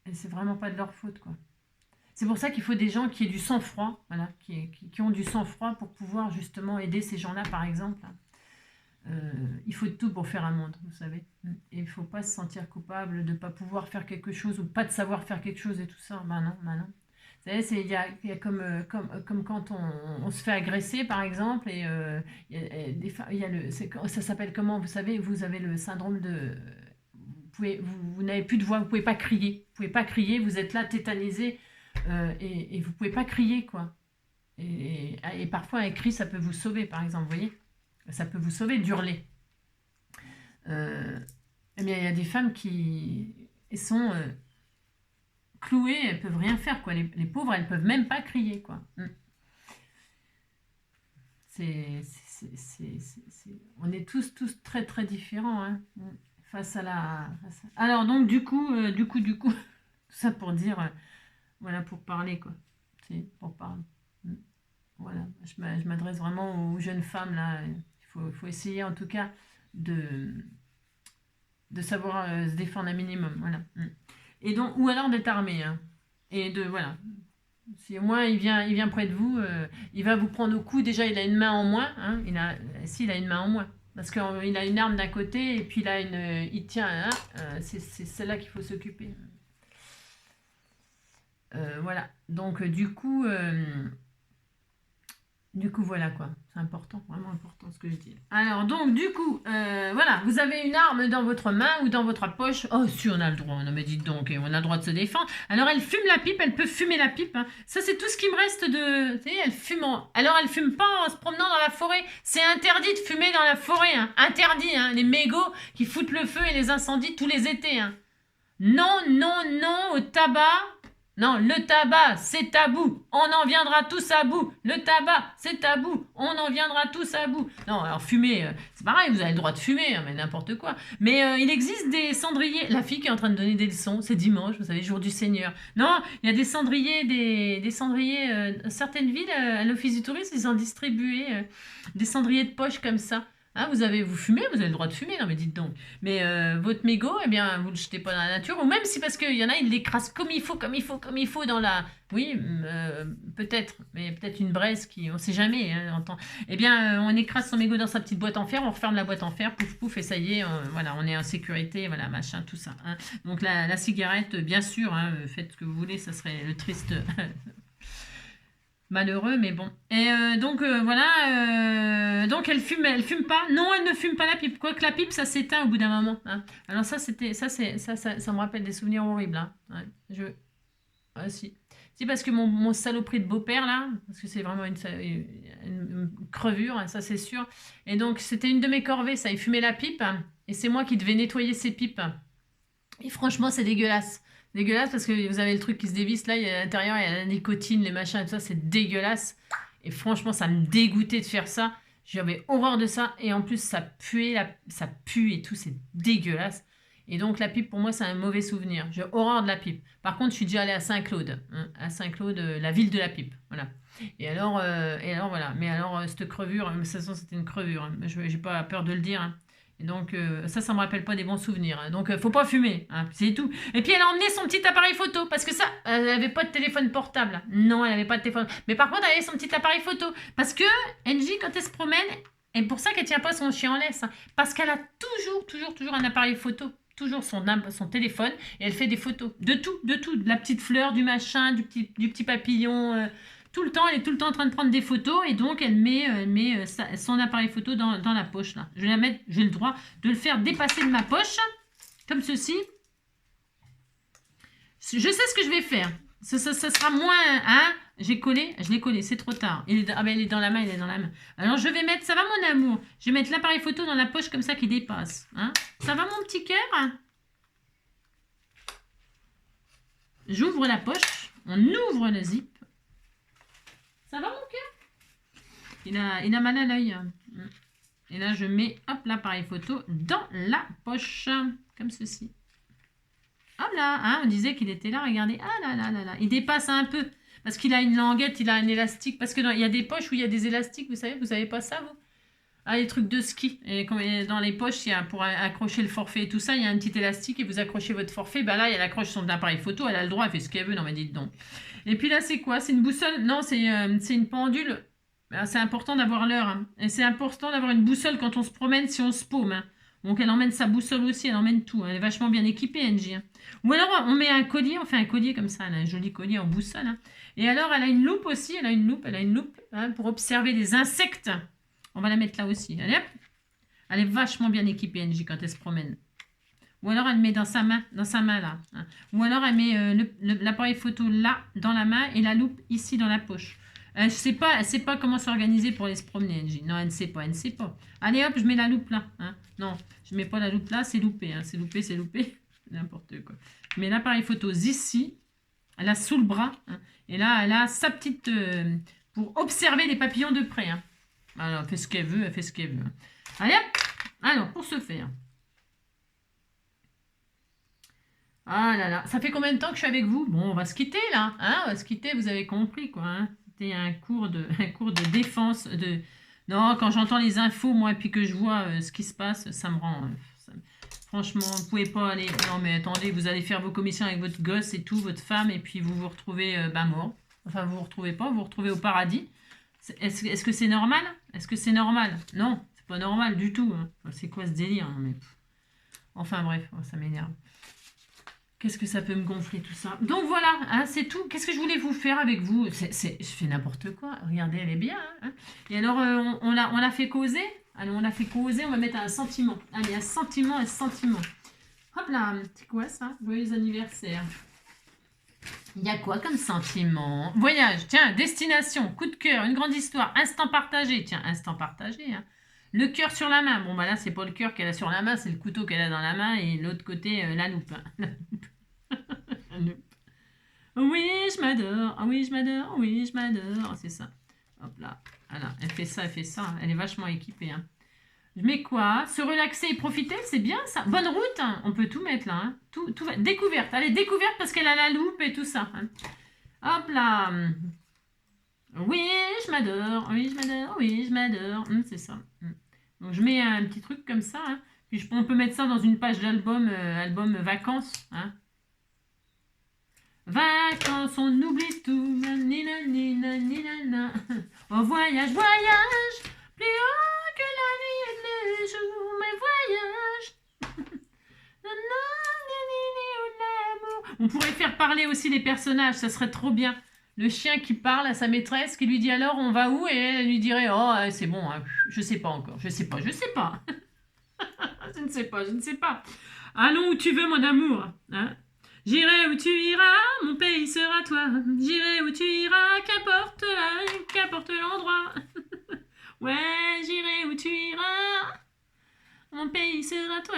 Et c'est vraiment pas de leur faute, quoi. C'est pour ça qu'il faut des gens qui aient du sang-froid, voilà, qui ont du sang-froid pour pouvoir justement aider ces gens-là, par exemple. Il faut de tout pour faire un monde, vous savez. Et il ne faut pas se sentir coupable de ne pas pouvoir faire quelque chose ou pas de savoir faire quelque chose et tout ça. Ben non. Vous savez, il y a comme quand on se fait agresser, par exemple, et ça s'appelle comment? Vous savez, vous avez le syndrome de... Vous n'avez plus de voix, vous ne pouvez pas crier. Vous pouvez pas crier, vous êtes là tétanisé et vous ne pouvez pas crier, quoi. Et parfois, un cri, ça peut vous sauver, par exemple, vous voyez? Ça peut vous sauver d'hurler. Eh bien, il y a des femmes qui sont clouées, elles peuvent rien faire, quoi. Les pauvres, elles peuvent même pas crier, quoi. On est tous très très différents, hein, face à la. Alors donc du coup, tout ça pour dire, voilà, pour parler, quoi. C'est pour parler. Voilà, je m'adresse vraiment aux jeunes femmes là. Il faut essayer en tout cas de savoir se défendre un minimum, voilà. Et donc, ou alors d'être armé, hein. Et de voilà. Si au moins il vient près de vous, il va vous prendre au cou. Déjà, il a une main en moins, hein. Il a une main en moins. Parce qu'il a une arme d'un côté et puis il tient, hein, c'est celle-là qu'il faut s'occuper. Voilà. Donc, du coup, voilà quoi. C'est important, vraiment important ce que je dis. Alors, donc, du coup, voilà, vous avez une arme dans votre main ou dans votre poche. Oh, si, on a le droit. Non, mais dites donc, on a le droit de se défendre. Alors, elle fume la pipe, elle peut fumer la pipe, hein. Ça, c'est tout ce qui me reste de. Vous savez, elle fume. Alors, elle fume pas en se promenant dans la forêt. C'est interdit de fumer dans la forêt, hein. Interdit, hein. Les mégots qui foutent le feu et les incendies tous les étés, hein. Non, non, non au tabac. Non, le tabac, c'est tabou. On en viendra tous à bout. Le tabac, c'est tabou. On en viendra tous à bout. Non, alors fumer, c'est pareil, vous avez le droit de fumer, hein, mais n'importe quoi. Mais il existe des cendriers. La fille qui est en train de donner des leçons, c'est dimanche, vous savez, jour du Seigneur. Non, il y a des cendriers, des cendriers. Certaines villes, à l'Office du tourisme, ils ont distribué des cendriers de poche comme ça. Hein, vous fumez, vous avez le droit de fumer, non mais dites donc. Mais votre mégot, eh bien, vous le jetez pas dans la nature, ou même si parce qu'il y en a, ils l'écrasent comme il faut dans la. Oui, peut-être, mais peut-être une braise qui, on sait jamais, hein, Eh bien, on écrase son mégot dans sa petite boîte en fer, on referme la boîte en fer, pouf pouf, et ça y est, voilà, on est en sécurité, voilà, machin, tout ça. Hein. Donc la cigarette, bien sûr, hein, faites ce que vous voulez, ça serait le triste. Malheureux, mais bon. Et donc voilà, donc elle fume pas. Non, elle ne fume pas la pipe. Quoique la pipe, ça s'éteint au bout d'un moment, hein. Alors ça, ça me rappelle des souvenirs horribles, hein. Ouais, si. Si, parce que mon saloperie de beau-père, là, parce que c'est vraiment une crevure, hein, ça c'est sûr. Et donc, c'était une de mes corvées, ça. Il fumait la pipe, hein, et c'est moi qui devais nettoyer ses pipes. Et franchement, c'est dégueulasse. Dégueulasse parce que vous avez le truc qui se dévisse là, il y a à l'intérieur, il y a la nicotine, les machins et tout ça, c'est dégueulasse. Et franchement, ça me dégoûtait de faire ça. J'avais horreur de ça. Et en plus, ça puait, ça pue et tout, c'est dégueulasse. Et donc, la pipe, pour moi, c'est un mauvais souvenir. J'ai horreur de la pipe. Par contre, je suis déjà allée à Saint-Claude. Hein, à Saint-Claude, la ville de la pipe. Voilà. Et alors, voilà. Mais alors, cette crevure, de toute façon, c'était une crevure, hein. Je n'ai pas peur de le dire, hein. Et donc, ça me rappelle pas des bons souvenirs, hein. Donc, faut pas fumer, hein, c'est tout. Et puis, elle a emmené son petit appareil photo, parce que ça, elle avait pas de téléphone portable. Non, elle avait pas de téléphone. Mais par contre, elle avait son petit appareil photo. Parce que, NJ, quand elle se promène, et pour ça qu'elle tient pas son chien en laisse, hein, parce qu'elle a toujours un appareil photo. Toujours son téléphone, et elle fait des photos. De tout. De la petite fleur, du machin, du petit papillon. Tout le temps, elle est tout le temps en train de prendre des photos et donc elle met son appareil photo dans la poche là. Je vais la mettre, j'ai le droit de le faire dépasser de ma poche, comme ceci. Je sais ce que je vais faire. Ça sera moins, hein. Je l'ai collé, c'est trop tard. Il est dans la main, Alors je vais mettre, ça va mon amour, je vais mettre l'appareil photo dans la poche comme ça qui dépasse. Hein. Ça va mon petit cœur? J'ouvre la poche, on ouvre le zip. Ça va mon cœur? Il a mal à l'œil. Et là, je mets, hop, l'appareil photo dans la poche. Comme ceci. Hop là, hein, on disait qu'il était là, regardez. Ah là. Il dépasse un peu. Parce qu'il a une languette, il a un élastique. Parce que il y a des poches où il y a des élastiques, vous savez pas ça, vous? Ah, les trucs de ski. Et dans les poches, il y a, pour accrocher le forfait et tout ça, il y a un petit élastique et vous accrochez votre forfait. Bah là, elle accroche son appareil photo, elle a le droit, elle fait ce qu'elle veut. Non, mais dites donc. Et puis là, c'est quoi? C'est une boussole? Non, c'est une pendule. C'est important d'avoir l'heure, hein. Et c'est important d'avoir une boussole quand on se promène, si on se paume, hein. Donc, elle emmène sa boussole aussi, elle emmène tout. Elle est vachement bien équipée, NJ, hein. Ou alors, on met un collier, on fait un collier comme ça, un joli collier en boussole, hein. Et alors, elle a une loupe aussi, elle a une loupe, hein, pour observer les insectes. On va la mettre là aussi. Allez, hop. Elle est vachement bien équipée, NJ, quand elle se promène. Ou alors, elle met dans sa main là. Hein. Ou alors, elle met l'appareil photo là, dans la main, et la loupe ici, dans la poche. Elle sait pas comment s'organiser pour aller se promener, Angie. Non, elle ne sait pas, elle ne sait pas. Allez hop, je mets la loupe là. Hein. Non, je mets pas la loupe là, c'est loupé. Hein. C'est loupé, c'est loupé. N'importe quoi. Je mets l'appareil photo ici. Elle a sous le bras. Hein. Et là, elle a sa petite... pour observer les papillons de près. Hein. Alors, elle fait ce qu'elle veut, elle fait ce qu'elle veut. Hein. Allez hop. Alors, pour ce faire... Ah là là, ça fait combien de temps que je suis avec vous? Bon, on va se quitter là, hein? On va se quitter, vous avez compris quoi, hein? C'était un cours de défense, de... Non, quand j'entends les infos, moi, et puis que je vois ce qui se passe, ça me rend... Franchement, vous pouvez pas aller... Non mais attendez, vous allez faire vos commissions avec votre gosse et tout, votre femme, et puis vous vous retrouvez mort. Enfin, vous vous retrouvez pas, vous vous retrouvez au paradis. Est-ce que c'est normal? Est-ce que c'est normal? Non, c'est pas normal du tout. Hein. C'est quoi ce délire? Mais... Enfin bref, ça m'énerve. Qu'est-ce que ça peut me gonfler tout ça? Donc voilà, hein, c'est tout. Qu'est-ce que je voulais vous faire avec vous? Je fais n'importe quoi. Regardez, elle est bien. Hein. Et alors, on l'a fait causer. Allez, on l'a fait causer. On va mettre un sentiment. Allez, un sentiment, un sentiment. Hop là, c'est quoi ça? Joyeux anniversaire. Il y a quoi comme sentiment? Voyage, tiens, destination, coup de cœur, une grande histoire, instant partagé. Tiens, instant partagé. Hein. Le cœur sur la main. Bon, bah là, c'est pas le cœur qu'elle a sur la main, c'est le couteau qu'elle a dans la main et l'autre côté, la loupe. Hein. Oui, je m'adore. Oui, je m'adore. Oui, je m'adore. C'est ça. Hop là. Voilà. Elle fait ça, elle fait ça. Elle est vachement équipée. Hein. Je mets quoi? Se relaxer et profiter, c'est bien ça. Bonne route. Hein. On peut tout mettre là. Hein. Tout va. Découverte. Allez, découverte parce qu'elle a la loupe et tout ça. Hein. Hop là. Oui, je m'adore. Oui, je m'adore. Oui, je m'adore. C'est ça. Donc, je mets un petit truc comme ça. Hein. Puis on peut mettre ça dans une page d'album album vacances. Hein. Vacances, on oublie tout. Nina, nina, nina, nina. Oh, voyage, voyage. Plus haut que la nuit et les jours. Mais voyage. On pourrait faire parler aussi les personnages. Ça serait trop bien. Le chien qui parle à sa maîtresse, qui lui dit alors on va où? Et elle lui dirait oh c'est bon, hein. Je sais pas encore, je sais pas. je ne sais pas, je ne sais pas. Allons où tu veux mon amour. Hein. J'irai où tu iras, mon pays sera toi. J'irai où tu iras, qu'importe l'endroit. Ouais, j'irai où tu iras, mon pays sera toi.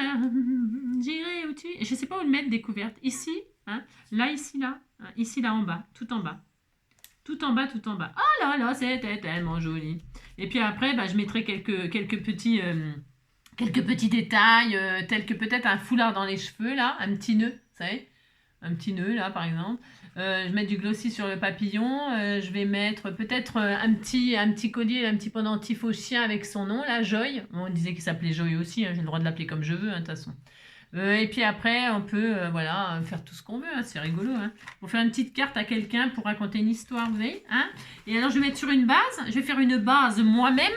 J'irai où tu... Je sais pas où le mettre, découverte. Ici, hein. Là, ici, là. Hein. Ici, là, en bas, tout en bas. Tout en bas, tout en bas. Oh là là, c'était tellement joli. Et puis après, bah, je mettrai quelques petits détails, tels que peut-être un foulard dans les cheveux, là, un petit nœud, vous savez, un petit nœud, là, par exemple. Je vais mettre du glossy sur le papillon. Je vais mettre peut-être un petit collier, un petit pendentif au chien avec son nom, là, Joy. Bon, on disait qu'il s'appelait Joy aussi, hein, j'ai le droit de l'appeler comme je veux, hein, de toute façon. Et puis après, on peut voilà, faire tout ce qu'on veut, hein, c'est rigolo. Hein. Pour faire une petite carte à quelqu'un pour raconter une histoire, vous voyez. Hein. Et alors, je vais mettre sur une base. Je vais faire une base moi-même.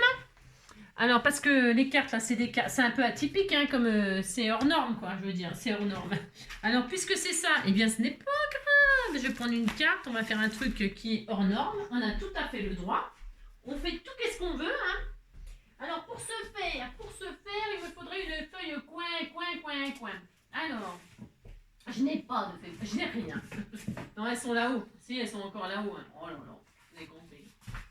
Alors, parce que les cartes, là, c'est un peu atypique, hein, comme c'est hors norme, quoi, je veux dire. C'est hors norme. Alors, puisque c'est ça, eh bien, ce n'est pas grave. Je vais prendre une carte, on va faire un truc qui est hors norme. On a tout à fait le droit. On fait tout qu'est-ce qu'on veut, hein. Alors, pour ce faire, il me faudrait une feuille coin. Alors, je n'ai pas de feuille, je n'ai rien. Non, elles sont là-haut. Si, elles sont encore là-haut. Hein. Oh là là, vous avez compris.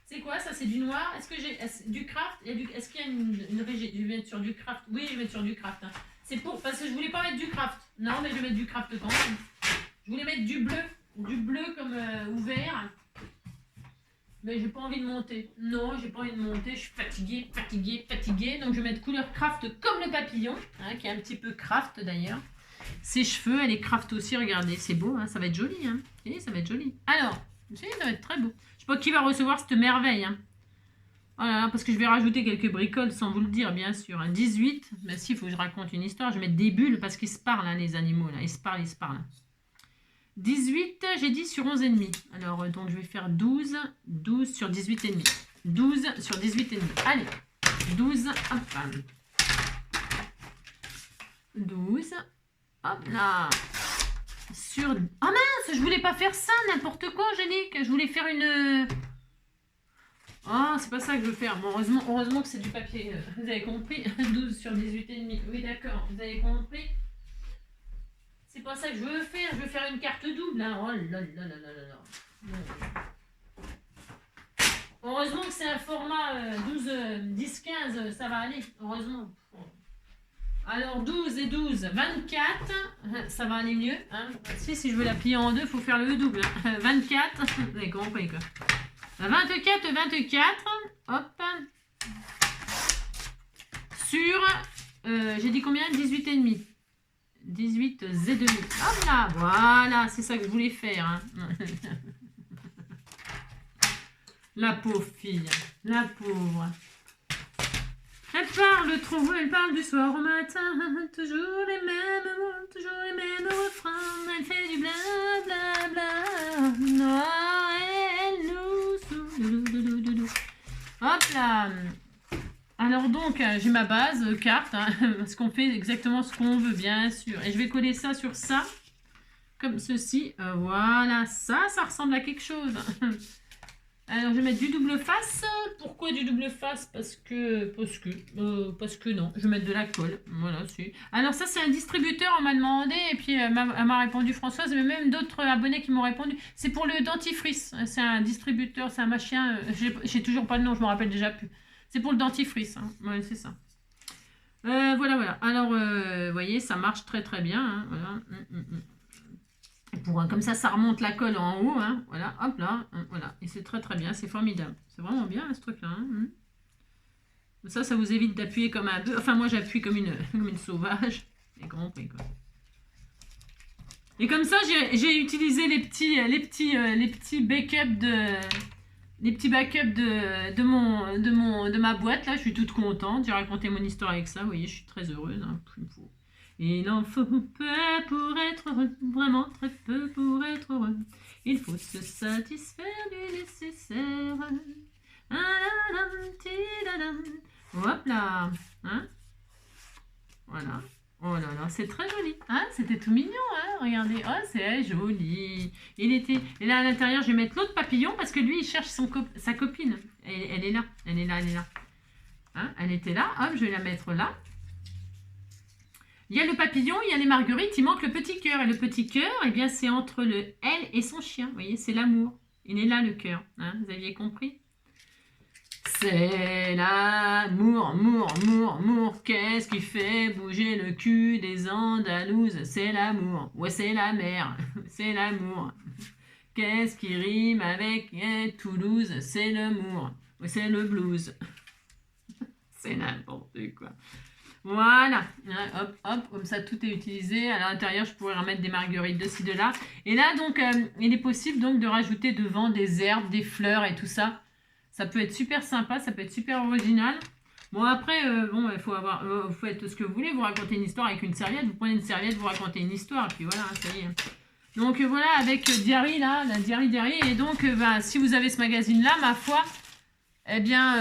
C'est quoi ça? C'est du noir? Est-ce que j'ai du craft? Est-ce qu'il y a une régie? Je vais mettre sur du craft. Oui, je vais mettre sur du craft. Hein. C'est pour parce que je voulais pas mettre du craft. Non, mais je vais mettre du craft quand même. Je voulais mettre du bleu comme ouvert. Mais j'ai pas envie de monter. Non, j'ai pas envie de monter. Je suis fatiguée. Donc je vais mettre couleur craft comme le papillon, hein, qui est un petit peu craft d'ailleurs. Ses cheveux, elle est craft aussi. Regardez, c'est beau. Hein, ça va être joli. Hein. Et ça va être joli. Alors, ça va être très beau. Je sais pas qui va recevoir cette merveille. Hein. Oh là là, parce que je vais rajouter quelques bricoles sans vous le dire, bien sûr. Hein. 18. Mais si, il faut que je raconte une histoire. Je vais mettre des bulles parce qu'ils se parlent, hein, les animaux. Là. Ils se parlent. 18, j'ai dit sur 11,5. Alors, donc, je vais faire 12 sur 18,5. 12 sur 18,5. Allez, 12, hop. 12, hop là. Sur... Ah mince, je voulais pas faire ça, n'importe quoi, Angélique. Je voulais faire une... Ah, c'est pas ça que je veux faire. Bon, heureusement que c'est du papier. Vous avez compris? 12 sur 18,5. Oui, d'accord, vous avez compris? C'est pas ça que je veux faire. Je veux faire une carte double. Hein. Oh là là là là là là. Bon. Heureusement que c'est un format 12, 10, 15, ça va aller. Heureusement. Alors 12 et 12, 24. Ça va aller mieux. Hein. Si je veux la plier en deux, il faut faire le double. 24. Vous avez compris quoi. 24, 24. Hop. Sur, j'ai dit combien? 18 et demi. 18 et demi. Hop là, voilà, c'est ça que je voulais faire. Hein. La pauvre fille, la pauvre. Elle parle trop, elle parle du soir au matin. Toujours les mêmes mots, toujours les mêmes refrains. Elle fait du blablabla. Non, elle nous saoule. Hop là. Alors donc, j'ai ma base carte, hein, parce qu'on fait exactement ce qu'on veut, bien sûr. Et je vais coller ça sur ça, comme ceci. Voilà, ça ressemble à quelque chose. Alors, je vais mettre du double face. Pourquoi du double face? Parce que non. Je vais mettre de la colle. Voilà, c'est. Alors ça, c'est un distributeur, on m'a demandé, et puis elle m'a répondu Françoise, mais même d'autres abonnés qui m'ont répondu. C'est pour le dentifrice. C'est un distributeur, c'est un machin. J'ai toujours pas le nom, je me rappelle déjà plus. C'est pour le dentifrice. Hein. Ouais, c'est ça. Voilà. Alors, vous voyez, ça marche très très bien. Hein. Voilà. Comme ça remonte la colle en haut. Hein. Voilà, hop là. Voilà. Et c'est très très bien, c'est formidable. C'est vraiment bien ce truc-là. Hein. Ça vous évite d'appuyer comme un bœuf. Enfin, moi, j'appuie comme une sauvage. Et compris, quoi. Et comme ça, j'ai utilisé les petits backups de ma boîte. Là, je suis toute contente. J'ai raconté mon histoire avec ça. Vous voyez, je suis très heureuse. Hein. Il en faut peu pour être heureux. Vraiment très peu pour être heureux. Il faut se satisfaire du nécessaire. Hop là. Hein? Voilà. Oh là là, c'est très joli. Hein? C'était tout mignon, hein? Regardez. Oh, c'est joli. Et là, à l'intérieur, je vais mettre l'autre papillon parce que lui, il cherche sa copine. Elle est là. Elle est là. Hein? Elle était là. Hop, je vais la mettre là. Il y a le papillon, il y a les marguerites, il manque le petit cœur. Et le petit cœur, eh bien, c'est entre elle et son chien. Vous voyez, c'est l'amour. Il est là, le cœur. Hein? Vous aviez compris? C'est l'amour, amour. Qu'est-ce qui fait bouger le cul des Andalouses? C'est l'amour. Ouais, c'est la mer. C'est l'amour. Qu'est-ce qui rime avec Toulouse? C'est l'amour. Ouais, c'est le blues. C'est n'importe quoi. Voilà, hop, comme ça tout est utilisé. À l'intérieur, je pourrais remettre des marguerites de ci, de là. Et là, donc, il est possible donc de rajouter devant des herbes, des fleurs et tout ça. Ça peut être super sympa, ça peut être super original. Bon, après, il faut être ce que vous voulez. Vous racontez une histoire avec une serviette. Vous prenez une serviette, vous racontez une histoire. Et puis voilà, ça y est. Donc voilà, avec Diary, là, la Diary. Et donc, si vous avez ce magazine-là, ma foi... Eh bien,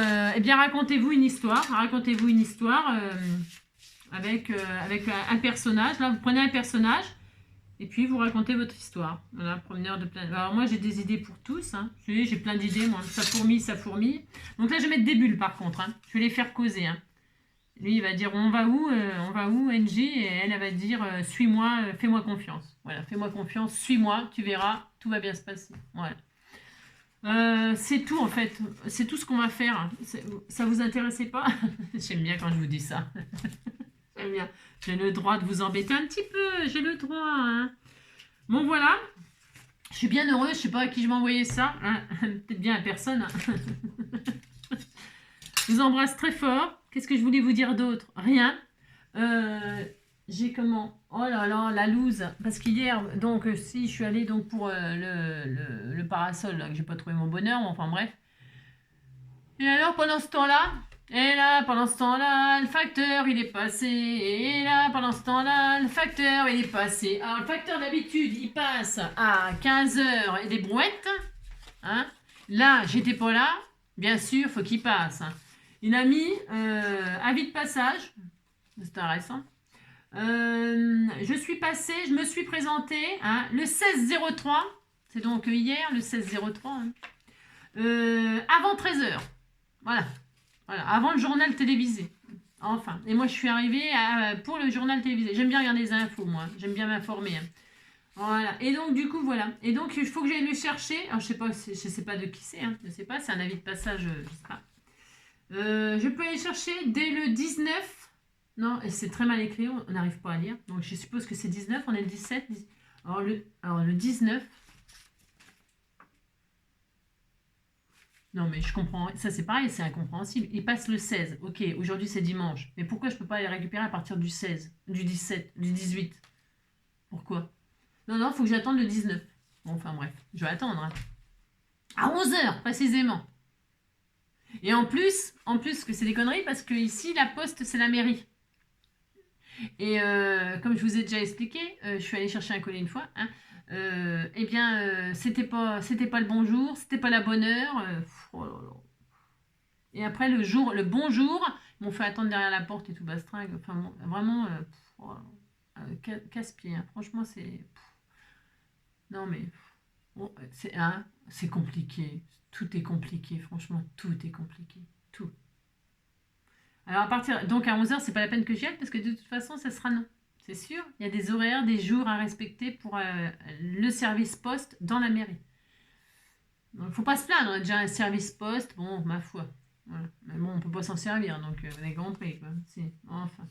racontez-vous une histoire. Racontez-vous une histoire avec un personnage. Là, vous prenez un personnage et puis vous racontez votre histoire. Voilà, promeneur de plein. Alors moi, j'ai des idées pour tous. Hein. J'ai plein d'idées. Moi, ça fourmille. Donc là, je vais mettre des bulles par contre. Hein. Je vais les faire causer. Hein. Lui, il va dire on va où, NJ, et elle va dire suis-moi, fais-moi confiance. Voilà, fais-moi confiance, suis-moi, tu verras, tout va bien se passer. Voilà. C'est tout en fait, c'est tout ce qu'on va faire. Ça vous intéressait pas? J'aime bien quand je vous dis ça. J'aime bien. J'ai le droit de vous embêter un petit peu, j'ai le droit. Hein. Bon voilà, je suis bien heureuse, je sais pas à qui je vais envoyer ça. Hein. Peut-être bien à personne. Hein. Je vous embrasse très fort. Qu'est-ce que je voulais vous dire d'autre? Rien. J'ai comment? Oh là là, la loose. Parce qu'hier, donc, si je suis allée donc pour le parasol, là, que j'ai pas trouvé mon bonheur, enfin bref. Et alors, pendant ce temps-là, le facteur, il est passé. Et là, pendant ce temps-là, le facteur, il est passé. Alors, le facteur, d'habitude, il passe à 15h et des brouettes. Hein. Là, j'étais pas là. Bien sûr, faut qu'il passe. Hein. Il a mis avis de passage. C'est intéressant. Je me suis présentée hein, le 16-03, c'est donc hier, le 16-03, hein, avant 13h. Voilà, avant le journal télévisé. Enfin, et moi je suis arrivée pour le journal télévisé. J'aime bien regarder les infos, moi, j'aime bien m'informer. Hein. Voilà. Et donc, du coup, voilà. Et donc, il faut que j'aille le chercher. Alors, je sais pas de qui c'est. Hein. Je sais pas. C'est un avis de passage. Je sais pas. Je peux aller chercher dès le 19. Non, et c'est très mal écrit. On n'arrive pas à lire. Donc, je suppose que c'est 19. On est le 17. Alors, le 19. Non, mais je comprends. Ça, c'est pareil. C'est incompréhensible. Il passe le 16. Ok, aujourd'hui, c'est dimanche. Mais pourquoi je peux pas les récupérer à partir du 16, du 17, du 18? Pourquoi? Non, non, faut que j'attende le 19. Bon, enfin, bref. Je vais attendre. Hein. À 11 h précisément. Et en plus que c'est des conneries parce que ici, la poste, c'est la mairie. Et comme je vous ai déjà expliqué, je suis allée chercher un colis une fois. Hein, eh bien, c'était pas le bonjour, c'était pas la bonne heure. Oh là là. Et après, le bonjour, ils m'ont fait attendre derrière la porte et tout bastringue. Enfin, bon, vraiment, oh casse-pied. Hein. Franchement, c'est. Non, mais. Bon, c'est compliqué. Tout est compliqué, franchement, tout est compliqué. Tout. Alors donc à 11 h c'est pas la peine que j'y aille parce que de toute façon, ça sera non. C'est sûr. Il y a des horaires, des jours à respecter pour le service poste dans la mairie. Donc, faut pas se plaindre, on a déjà un service poste, bon, ma foi. Voilà. Mais bon, on peut pas s'en servir, donc on est compris, quoi. Si. Enfin.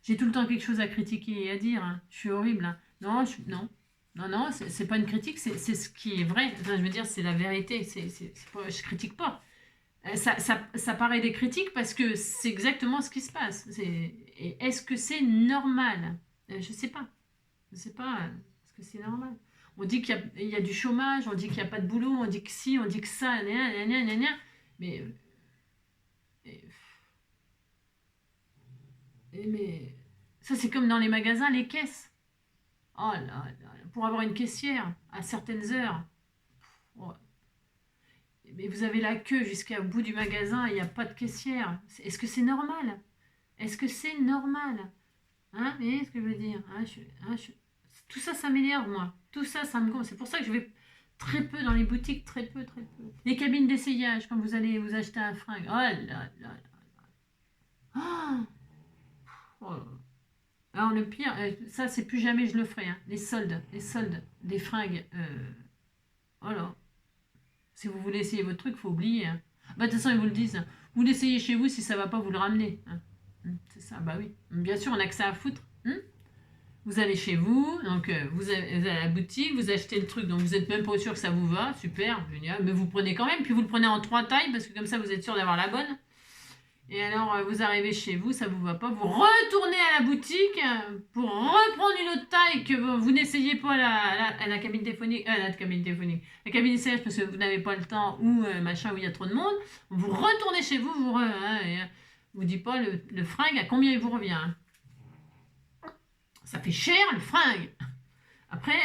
J'ai tout le temps quelque chose à critiquer et à dire. Hein. Je suis horrible. Hein. Non, non. Non, non, c'est pas une critique, c'est ce qui est vrai. Enfin, je veux dire, c'est la vérité. Je critique pas. Ça paraît des critiques parce que c'est exactement ce qui se passe. Et est-ce que c'est normal? Je sais pas. Je sais pas. Est-ce que c'est normal? On dit qu'il y a du chômage, on dit qu'il n'y a pas de boulot, on dit que si, on dit que ça, gna, gna, gna, gna. Mais, mais, mais ça, c'est comme dans les magasins, les caisses. Oh là là, pour avoir une caissière à certaines heures. Oh, mais vous avez la queue jusqu'au bout du magasin et il n'y a pas de caissière. Est-ce que c'est normal? Est-ce que c'est normal? Hein? Vous voyez ce que je veux dire? Tout ça, ça m'énerve, moi. Tout ça, ça me gonfle. C'est pour ça que je vais très peu dans les boutiques, très peu, très peu. Les cabines d'essayage, quand vous allez vous acheter un fringue. Oh là là là. Oh, oh. Alors le pire, ça c'est plus jamais je le ferai. Hein. Les soldes des fringues. Oh là. Si vous voulez essayer votre truc, faut oublier. Hein. Bah, de toute façon, ils vous le disent. Hein. Vous l'essayez chez vous, si ça va pas, vous le ramenez. Hein. C'est ça, bah oui. Bien sûr, on a que ça à foutre. Vous allez chez vous, donc vous allez à la boutique, vous achetez le truc, donc vous n'êtes même pas sûr que ça vous va, super, génial, mais vous le prenez quand même, puis vous le prenez en 3 tailles, parce que comme ça vous êtes sûr d'avoir la bonne. Et alors vous arrivez chez vous, ça vous va pas, vous retournez à la boutique pour reprendre une autre taille que vous n'essayez pas à la cabine téléphonique, la cabine d'essayage parce que vous n'avez pas le temps ou machin où il y a trop de monde. Vous retournez chez vous, vous dites pas le fringue à combien il vous revient. Hein. Ça fait cher le fringue. Après,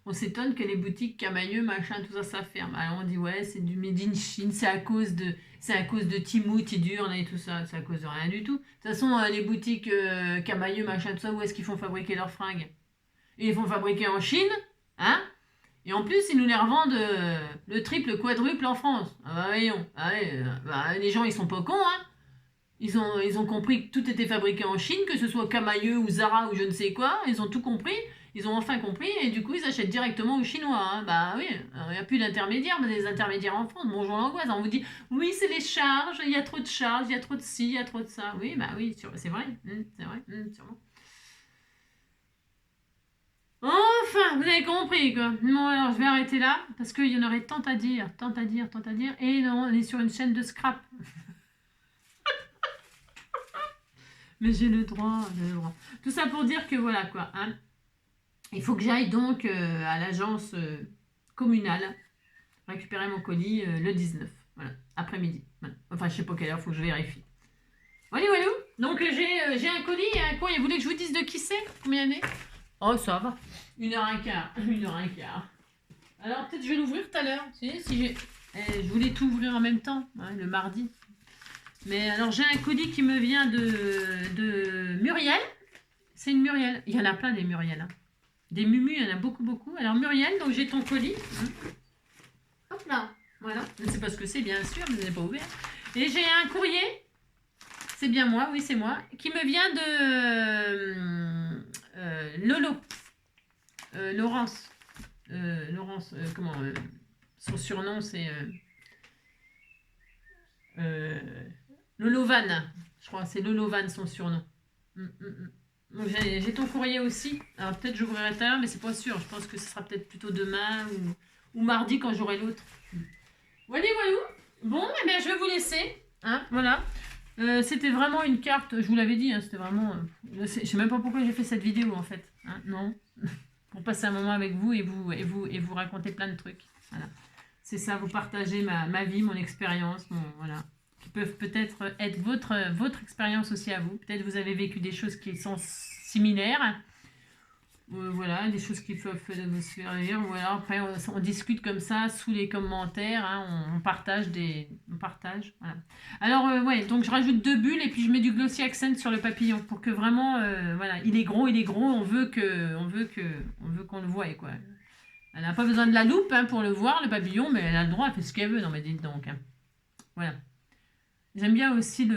on s'étonne que les boutiques Camailleux, machin, tout ça, ça ferme. Alors on dit ouais, c'est du made in Chine, c'est à cause de Timou, Tidurne et tout ça. C'est à cause de rien du tout. De toute façon, les boutiques Camailleux, machin, tout ça, où est-ce qu'ils font fabriquer leurs fringues? Et ils font fabriquer en Chine, hein? Et en plus, ils nous les revendent le triple, le quadruple en France. Ah bah voyons. Ah ouais, les gens, ils sont pas cons, hein? Ils ont compris que tout était fabriqué en Chine, que ce soit Camailleux ou Zara ou je ne sais quoi. Ils ont tout compris. Ils ont enfin compris et du coup ils achètent directement aux Chinois. Hein. Bah oui, il n'y a plus d'intermédiaires, mais des intermédiaires en France. Bonjour l'angoisse. On vous dit oui, c'est les charges, il y a trop de charges, il y a trop de ci, il y a trop de ça. Oui, bah oui, c'est vrai. C'est vrai, sûrement. Enfin, vous avez compris quoi. Bon, alors je vais arrêter là parce qu'il y en aurait tant à dire, tant à dire, tant à dire. Et non, on est sur une chaîne de scrap. Mais j'ai le droit, j'ai le droit. Tout ça pour dire que voilà quoi. Hein. Il faut que j'aille donc à l'agence communale récupérer mon colis le 19. Voilà, après-midi. Voilà. Enfin, je sais pas quelle heure, il faut que je vérifie. Voilà, voilà. Donc j'ai un colis et un courrier. Vous voulez que je vous dise de qui c'est? Combien d'années? Oh, ça va. 1h15. 1h15. Alors peut-être je vais l'ouvrir tout à l'heure. Je voulais tout ouvrir en même temps, hein, le mardi. Mais alors j'ai un colis qui me vient de Muriel. C'est une Muriel. Il y en a plein des Muriel. Hein. Des mumus, il y en a beaucoup, beaucoup. Alors Muriel, donc j'ai ton colis. Hop là. Voilà. Je ne sais pas ce que c'est, bien sûr, mais vous n'avez pas ouvert. Et j'ai un courrier. C'est bien moi, oui, c'est moi. Qui me vient de Lolo. Laurence. Comment son surnom, c'est Lolovan. Je crois, c'est Lolovan, son surnom. Donc, j'ai ton courrier aussi. Alors, peut-être j'ouvrirai tout à l'heure, mais c'est pas sûr. Je pense que ce sera peut-être plutôt demain ou mardi quand j'aurai l'autre. Voilà, voilà. Bon, eh bien, je vais vous laisser. Hein, voilà. C'était vraiment une carte, je vous l'avais dit, hein, c'était vraiment... je sais même pas pourquoi j'ai fait cette vidéo, en fait. Hein, non. Pour passer un moment avec vous et vous raconter plein de trucs. Voilà. C'est ça, vous partagez ma vie, mon expérience, voilà. Qui peuvent peut-être être votre expérience aussi à vous. Peut-être vous avez vécu des choses qui sont similaires. Voilà, des choses qui peuvent vous faire rire. Voilà, après, on discute comme ça sous les commentaires. Hein, on partage On partage. Voilà. Alors, ouais, donc je rajoute 2 bulles et puis je mets du glossy accent sur le papillon pour que vraiment, voilà, il est gros. On veut qu'on le voie, quoi. Elle n'a pas besoin de la loupe hein, pour le voir, le papillon, mais elle a le droit, elle fait ce qu'elle veut. Non, mais dites donc. Hein. Voilà. J'aime bien aussi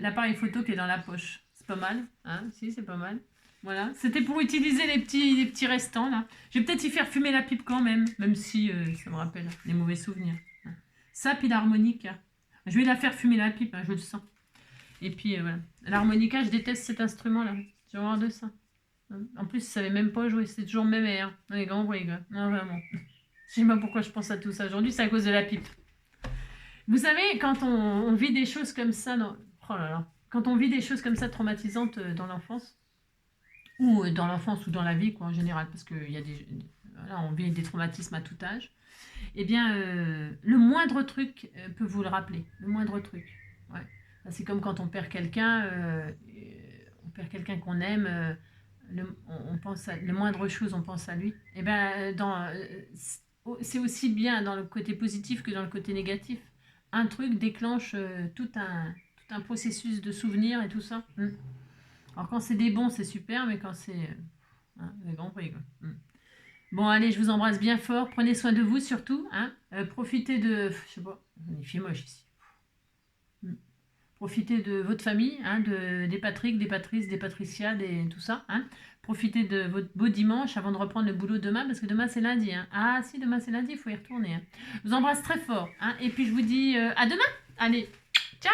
l'appareil photo qui est dans la poche. C'est pas mal. Hein, si, c'est pas mal. Voilà, c'était pour utiliser les petits restants là. Je vais peut-être y faire fumer la pipe quand même si ça me rappelle les mauvais souvenirs. Ça, puis l'harmonica. Je vais la faire fumer la pipe, hein, je le sens. Et puis voilà. L'harmonica, je déteste cet instrument-là. J'ai horreur de ça. En plus, je savais même pas jouer, c'est toujours le même air. Les grands bruits, quoi. Non, vraiment. Je sais pas pourquoi je pense à tout ça. Aujourd'hui, c'est à cause de la pipe. Vous savez, quand on vit des choses comme ça, oh là là. Quand on vit des choses comme ça traumatisantes dans l'enfance, ou dans l'enfance ou dans la vie quoi, en général, parce que voilà, on vit des traumatismes à tout âge, eh bien, le moindre truc peut vous le rappeler, le moindre truc. Ouais. C'est comme quand on perd quelqu'un qu'on aime, on pense à le moindre chose, on pense à lui. Eh bien, c'est aussi bien dans le côté positif que dans le côté négatif. Un truc déclenche tout un processus de souvenirs et tout ça. Alors quand c'est des bons, c'est super, mais quand c'est les grands prix, quoi. Bon, allez, je vous embrasse bien fort. Prenez soin de vous surtout. Hein. Profitez de... Je sais pas, il fait moche ici. Profitez de votre famille, hein, des Patrick, des Patrice, des Patricia, tout ça. Hein. Profitez de votre beau dimanche avant de reprendre le boulot demain, parce que demain c'est lundi. Hein. Ah si, demain c'est lundi, il faut y retourner. Hein. Je vous embrasse très fort. Hein, et puis je vous dis à demain. Allez, ciao.